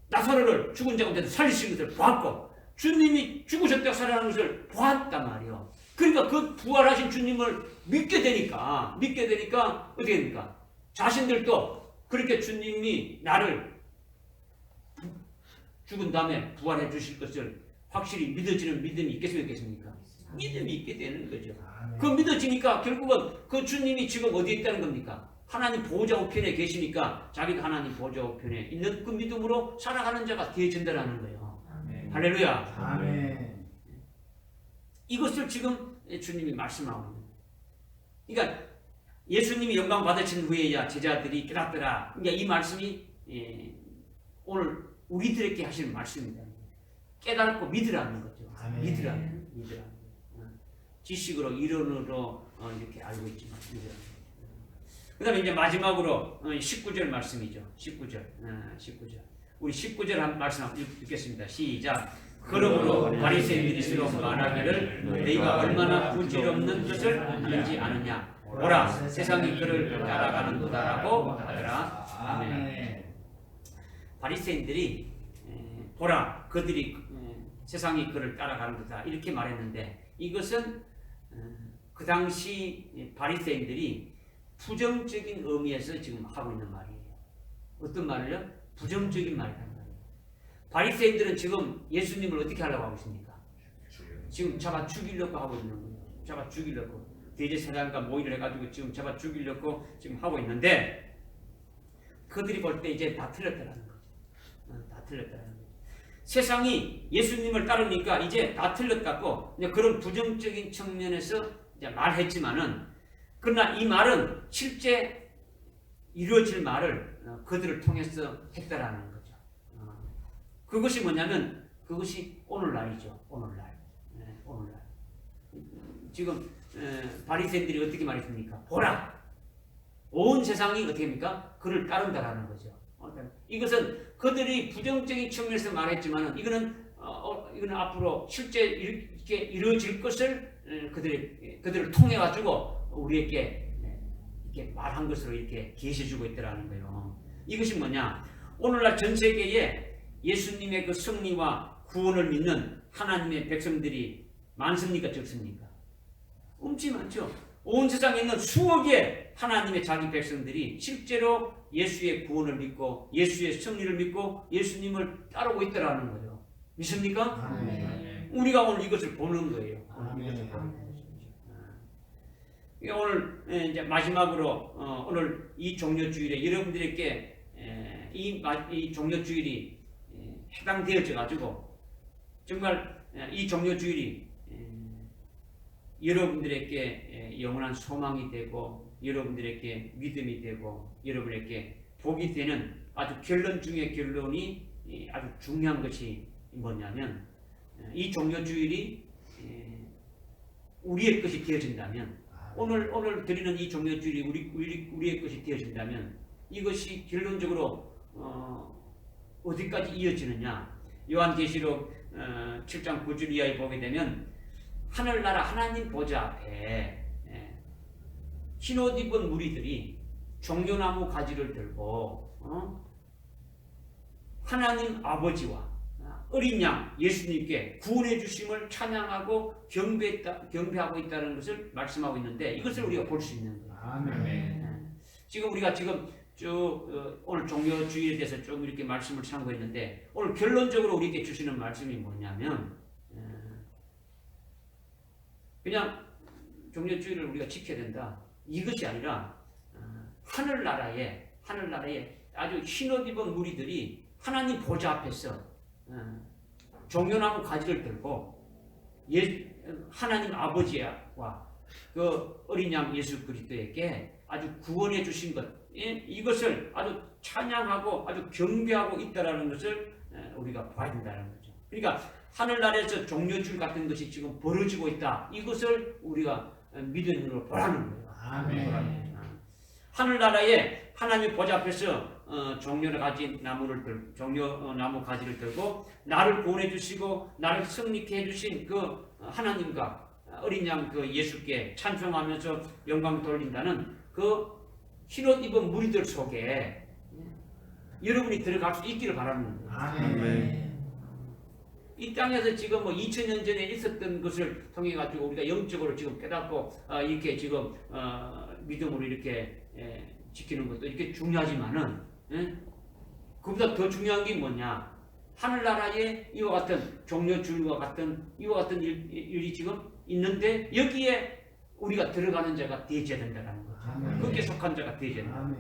나사로를 죽은 자 가운데서 살리신 것을 보았고 주님이 죽으셨다가 살아나는 것을 보았단 말이에요. 그러니까 그 부활하신 주님을 믿게 되니까 어떻게 됩니까? 자신들도 그렇게 주님이 나를 죽은 다음에 부활해 주실 것을 확실히 믿어지는 믿음이 있겠습니까? 믿음이 있게 되는 거죠. 그 믿어지니까 결국은 그 주님이 지금 어디에 있다는 겁니까? 하나님 보좌 우편에 계시니까 자기도 하나님 보좌 우편에 있는 그 믿음으로 살아가는 자가 되어진다는 거예요. 아멘. 할렐루야. 아멘. 이것을 지금 주님이 말씀하고 있는 거예요. 그러니까 예수님이 영광 받으신 후에야 제자들이 깨닫더라. 그러니까 이 말씀이 오늘 우리들에게 하시는 말씀입니다. 깨닫고 믿으라는 거죠. 아멘. 믿으라는 지식으로 이론으로 이렇게 알고 있지만 믿으라는. 그 다음에 이제 마지막으로 19절 말씀이죠. 19절. 우리 19절 한 말씀 읽겠습니다. 시작. 그러므로 바리새인들이 서로 말하기를 너희가 얼마나 부질없는 것을 하는지 아느냐. 보라, 세상이 그를 따라가는도다라고 하더라. 아멘. 바리새인들이 보라, 그들이 세상이 그를 따라가는도다 이렇게 말했는데 이것은 그 당시 바리새인들이 부정적인 의미에서 지금 하고 있는 말이에요. 어떤 말을요? 부정적인 말이란 말이에요. 바리새인들은 지금 예수님을 어떻게 하려고 하고 있습니까? 지금 잡아 죽이려고 하고 있는 거예요. 잡아 죽이려고. 대제사장과 모의를 해가지고 지금 잡아 죽이려고 지금 하고 있는데 그들이 볼 때 이제 다 틀렸다라는 거죠. 다 틀렸다라는 거죠. 세상이 예수님을 따르니까 이제 다 틀렸다고 그런 부정적인 측면에서 이제 말했지만은 그러나 이 말은 실제 이루어질 말을 그들을 통해서 했다라는 거죠. 그것이 뭐냐면 그것이 오늘날이죠. 오늘날. 오늘날. 지금 바리새인들이 어떻게 말했습니까? 보라! 온 세상이 어떻게 합니까? 그를 따른다라는 거죠. 이것은 그들이 부정적인 측면에서 말했지만 이거는 앞으로 실제 이렇게 이루어질 것을 그들을 통해 가지고 우리에게 이렇게 말한 것으로 이렇게 계시해주고 있더라는 거예요. 이것이 뭐냐? 오늘날 전 세계에 예수님의 그 승리와 구원을 믿는 하나님의 백성들이 많습니까? 적습니까? 엄청 많죠. 온 세상에 있는 수억의 하나님의 자기 백성들이 실제로 예수의 구원을 믿고 예수의 승리를 믿고 예수님을 따르고 있더라는 거예요. 믿습니까? 아멘. 우리가 오늘 이것을 보는 거예요. 아멘. 오늘 이제 마지막으로 오늘 이 종료주일에 여러분들에게 이 종료주일이 해당되어져 가지고 정말 이 종료주일이 여러분들에게 영원한 소망이 되고 여러분들에게 믿음이 되고 여러분에게 복이 되는 아주 결론 중의 결론이 아주 중요한 것이 뭐냐면 이 종료주일이 우리의 것이 되어진다면 오늘 드리는 이 종료주일이 우리의 것이 되어진다면 이것이 결론적으로 어디까지 이어지느냐. 요한계시록 7장 9절 이하에 보게 되면 하늘나라 하나님 보좌 앞에 흰옷 입은 무리들이 종려나무 가지를 들고 하나님 아버지와 어린 양 예수님께 구원해 주심을 찬양하고 경배하고 있다는 것을 말씀하고 있는데 이것을 우리가 볼 수 있는 거예요. 아멘. 지금 우리가 쭉 오늘 종료주일에 대해서 좀 이렇게 말씀을 참고했는데 오늘 결론적으로 우리에게 주시는 말씀이 뭐냐면 그냥 종료주일을 우리가 지켜야 된다 이것이 아니라 하늘나라에 아주 흰옷 입은 무리들이 하나님 보좌 앞에서 종려나무 가지를 들고 하나님 아버지와 그 어린 양 예수 그리스도에게 아주 구원해 주신 것 이것을 아주 찬양하고 아주 경배하고 있다라는 것을 우리가 봐야 된다는 거죠. 그러니까 하늘나라에서 종려주일 같은 것이 지금 벌어지고 있다. 이것을 우리가 믿음으로 보라는 거예요. 아멘. 하늘나라에 하나님 보좌 앞에서 종려나무 가지를 들고 나를 구원해 주시고 나를 승리케 해 주신 그 하나님과 어린 양 그 예수께 찬송하면서 영광 돌린다는 그 흰옷 입은 무리들 속에 여러분이 들어갈 수 있기를 바라는 거예요. 아멘. 이 땅에서 지금 2000년 전에 있었던 것을 통해 가지고 우리가 영적으로 지금 깨닫고 이렇게 지금 믿음으로 이렇게 지키는 것도 이렇게 중요하지만은 그보다 더 중요한 게 뭐냐? 하늘나라에 이와 같은 종려주일과 같은 이와 같은 일이 지금 있는데 여기에 우리가 들어가는 자가 되어야 된다는 거죠. 거기에 속한 자가 되어야 된다.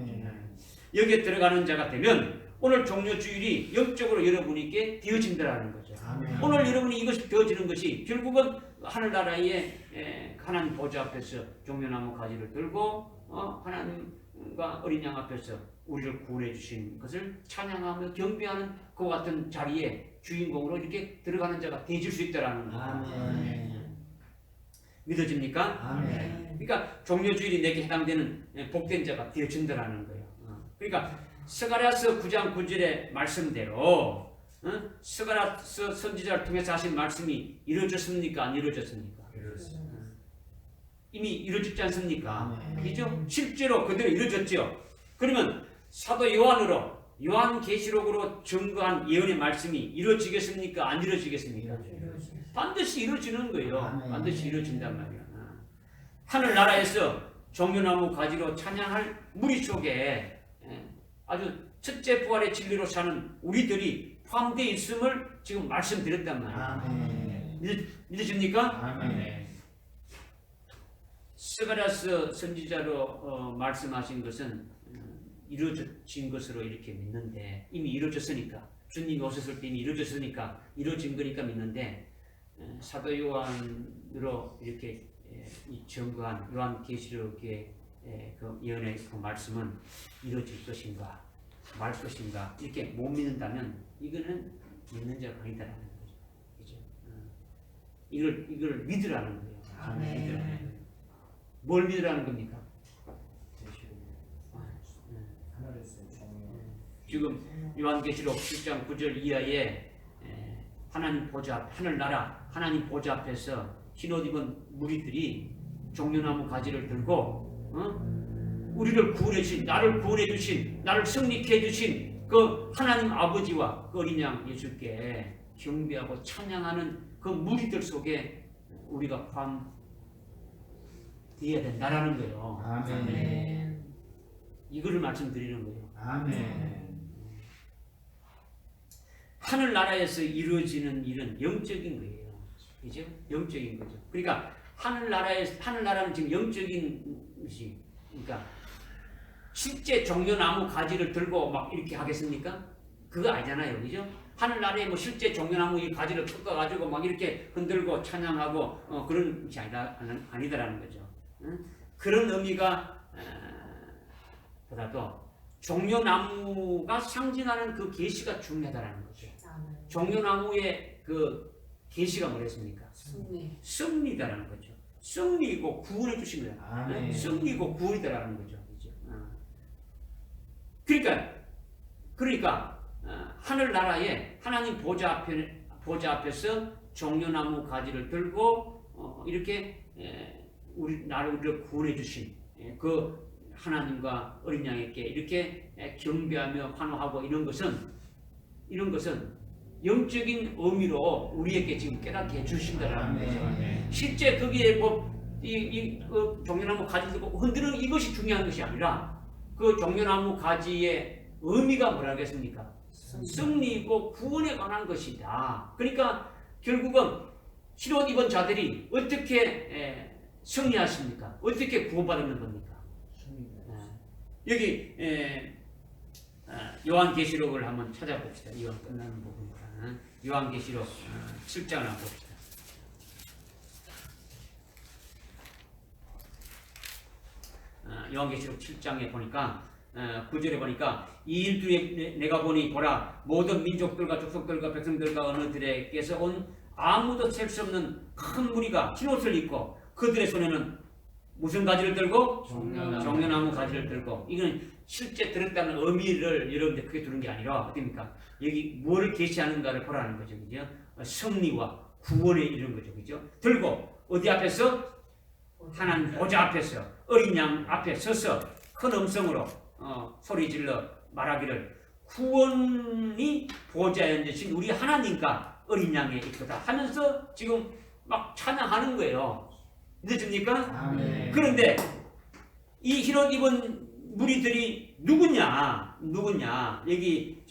여기에 들어가는 자가 되면 오늘 종료주일이 영적으로 여러분에게 되어진다는 거죠. 아멘. 오늘 여러분이 이것이 되어지는 것이 결국은 하늘나라의 하나님 보좌 앞에서 종려나무 가지를 들고 하나님과 어린 양 앞에서 우리를 구원해 주신 것을 찬양하며 경배하는 그 같은 자리에 주인공으로 이렇게 들어가는 자가 되어질 수 있다는 거예요. 아멘. 믿어집니까? 아멘. 그러니까 종료주일이 내게 해당되는 복된 자가 되어진다는 거예요. 그러니까 스가랴서 9장 9절의 말씀대로 스가랴서 선지자를 통해서 하신 말씀이 이루어졌습니까? 안 이루어졌습니까? 이미 이루어졌지 않습니까? 그죠? 실제로 그대로 이루어졌죠. 그러면 사도 요한계시록으로 증거한 예언의 말씀이 이루어지겠습니까? 안 이루어지겠습니까? 반드시 이루어지는 거예요. 반드시 이루어진단 말이야. 하늘나라에서 종려나무 가지로 찬양할 무리 속에 아주 첫째 부활의 진리로 사는 우리들이 포함되어 있음을 지금 말씀드렸단 말이에요. 믿으십니까? 아멘. 스가랴서 선지자로 말씀하신 것은 이루어진 것으로 이렇게 믿는데 이미 이루어졌으니까 주님이 오셨을 때 이미 이루어졌으니까 이루어진 거니까 믿는데 사도 요한으로 이렇게 이 증거한 요한계시록의 그 예언의 그 말씀은 이루어질 것인가 말 것인가 이렇게 못 믿는다면 이거는 믿는 자가 아니다라는 거죠. 그죠? 이걸 믿으라는 거예요. 아멘. 믿으라는 거예요. 뭘 믿으라는 겁니까? 지금 요한계시록 7장 9절 이하에 하나님 보좌 앞, 하늘나라 하나님 보좌 앞에서 흰옷 입은 무리들이 종려나무 가지를 들고 우리를 구원해 주신 나를 구원해 주신 나를 승리케 해 주신 그 하나님 아버지와 그 어린 양 예수께 경배하고 찬양하는 그 무리들 속에 우리가 포함되어야 된다라는 거예요. 아멘. 이거를 말씀드리는 거예요. 아멘. 하늘나라에서 이루어지는 일은 영적인 거예요. 그죠? 영적인 거죠. 그러니까 하늘나라는 지금 영적인 것이, 그러니까 실제 종려나무 가지를 들고 막 이렇게 하겠습니까? 그거 아니잖아요, 그죠? 하늘나라에 뭐 실제 종려나무 이 가지를 꺾어가지고 막 이렇게 흔들고 찬양하고 그런 것이 아니다라는 거죠. 그런 의미가 보다도 종려나무가 상징하는 그 계시가 중요하다라는 거죠. 종려나무의 그 계시가 뭐랬습니까? 승리다라는 거죠. 승리이고 구원해 주신 거예요. 아멘. 승리이고 구원이다라는 거죠. 그죠? 그러니까 하늘나라에 하나님 보좌 앞에서 종려나무 가지를 들고 이렇게 우리 나를 구원해 주신 그 하나님과 어린 양에게 이렇게 경배하며 환호하고 이런 것은 영적인 의미로 우리에게 지금 깨닫게 해주신다라는 거죠. 실제 거기에 종려나무 가지 들고 흔드는 이것이 중요한 것이 아니라 그 종려나무 가지의 의미가 뭐라겠습니까? 승리이고 구원에 관한 것이다. 그러니까 결국은 흰옷 입은 자들이 어떻게 승리하십니까? 어떻게 구원받는 겁니까? 여기 요한계시록을 한번 찾아봅시다. 이거 끝나는 부분이라 요한계시록 7장을 한번 봅시다. 요한계시록 7장에 보니까 9절에 보니까 이 일들에 내가 보니 보라 모든 민족들과 족속들과 백성들과 어느들에게서 온 아무도 셀 수 없는 큰 무리가 흰옷을 입고 그들의 손에는 무슨 가지를 들고? 종려나무 가지를 들고. 이건 실제 들었다는 의미를 여러분들 크게 두는 게 아니라 어떻습니까? 여기 뭐를 계시하는가를 보라는 거죠. 그죠? 승리와 구원에 이런 거죠. 그죠? 들고 어디 앞에서? 하나님 보좌 앞에서 어린 양 앞에 서서 큰 음성으로 소리질러 말하기를 구원이 보좌에 앉으신 우리 하나님과 어린 양에 있거다 하면서 지금 막 찬양하는 거예요. 믿어집니까? 아멘. 그런데 이 흰옷 입은 무리들이 누구냐? 여기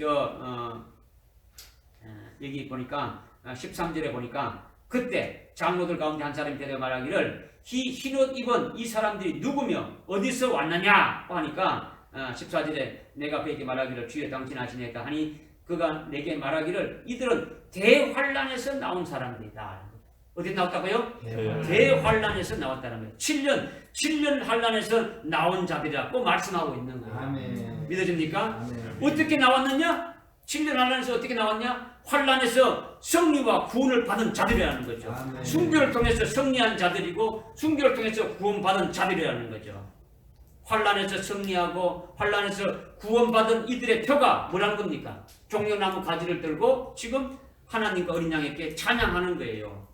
여기 보니까 13절에 보니까 그때 장로들 가운데 한 사람이 대답 말하기를 흰옷 입은 이 사람들이 누구며 어디서 왔느냐 하니까 14절에 내가 그에게 말하기를 주여 당신 아시니까 하니 그가 내게 말하기를 이들은 대환란에서 나온 사람들이다. 어디 나왔다고요? 대환란에서 나왔다는 거예요. 7년 환란에서 나온 자들이라고 말씀하고 있는 거예요. 아멘. 믿어집니까? 아멘. 어떻게 나왔느냐? 7년 환란에서 어떻게 나왔냐? 환란에서 승리와 구원을 받은 자들이라는 거죠. 아멘. 순교를 통해서 승리한 자들이고 순교를 통해서 구원받은 자들이라는 거죠. 환란에서 승리하고 환란에서 구원받은 이들의 표가 뭐라는 겁니까? 종려나무 가지를 들고 지금 하나님과 어린 양에게 찬양하는 거예요.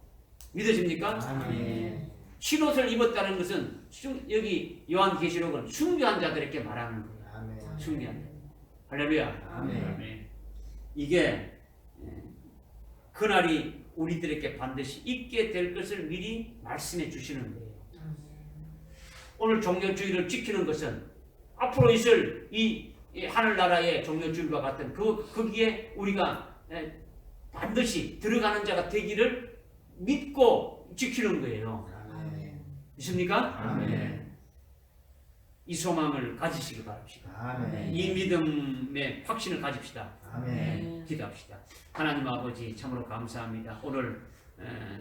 믿으십니까? 아멘. 흰옷을 입었다는 것은 여기 요한계시록은 순교한 자들에게 말하는 거예요. 아멘. 순교한 자. 할렐루야. 아멘. 이게 그날이 우리들에게 반드시 있게 될 것을 미리 말씀해 주시는 거예요. 오늘 종려주의를 지키는 것은 앞으로 있을 이 하늘나라의 종려주의와 같은 거기에 우리가 반드시 들어가는 자가 되기를 믿고 지키는 거예요. 아멘. 믿습니까? 아멘. 이 소망을 가지시기 바랍니다. 아멘. 이 믿음의 확신을 가집시다. 아멘. 기도합시다. 하나님 아버지 참으로 감사합니다. 오늘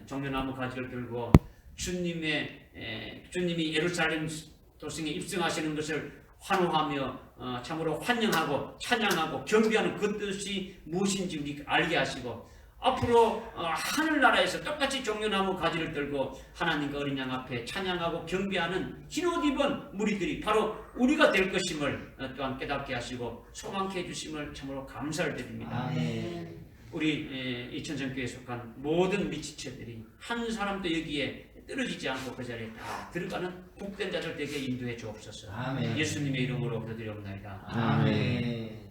종려나무 가지를 들고 주님이 예루살렘 도성에 입성하시는 것을 환호하며 참으로 환영하고 찬양하고 경배하는 그 뜻이 무엇인지 우리 알게 하시고 앞으로 하늘나라에서 똑같이 종려나무 가지를 들고 하나님과 어린 양 앞에 찬양하고 경배하는 흰옷 입은 무리들이 바로 우리가 될 것임을 또한 깨닫게 하시고 소망케 해주심을 참으로 감사를 드립니다. 아멘. 우리 이천성교회에 속한 모든 미치체들이 한 사람도 여기에 떨어지지 않고 그 자리에 다 들어가는 복된 자들 되게 인도해 주옵소서. 아멘. 예수님의 이름으로 기도드리옵나이다. 아멘.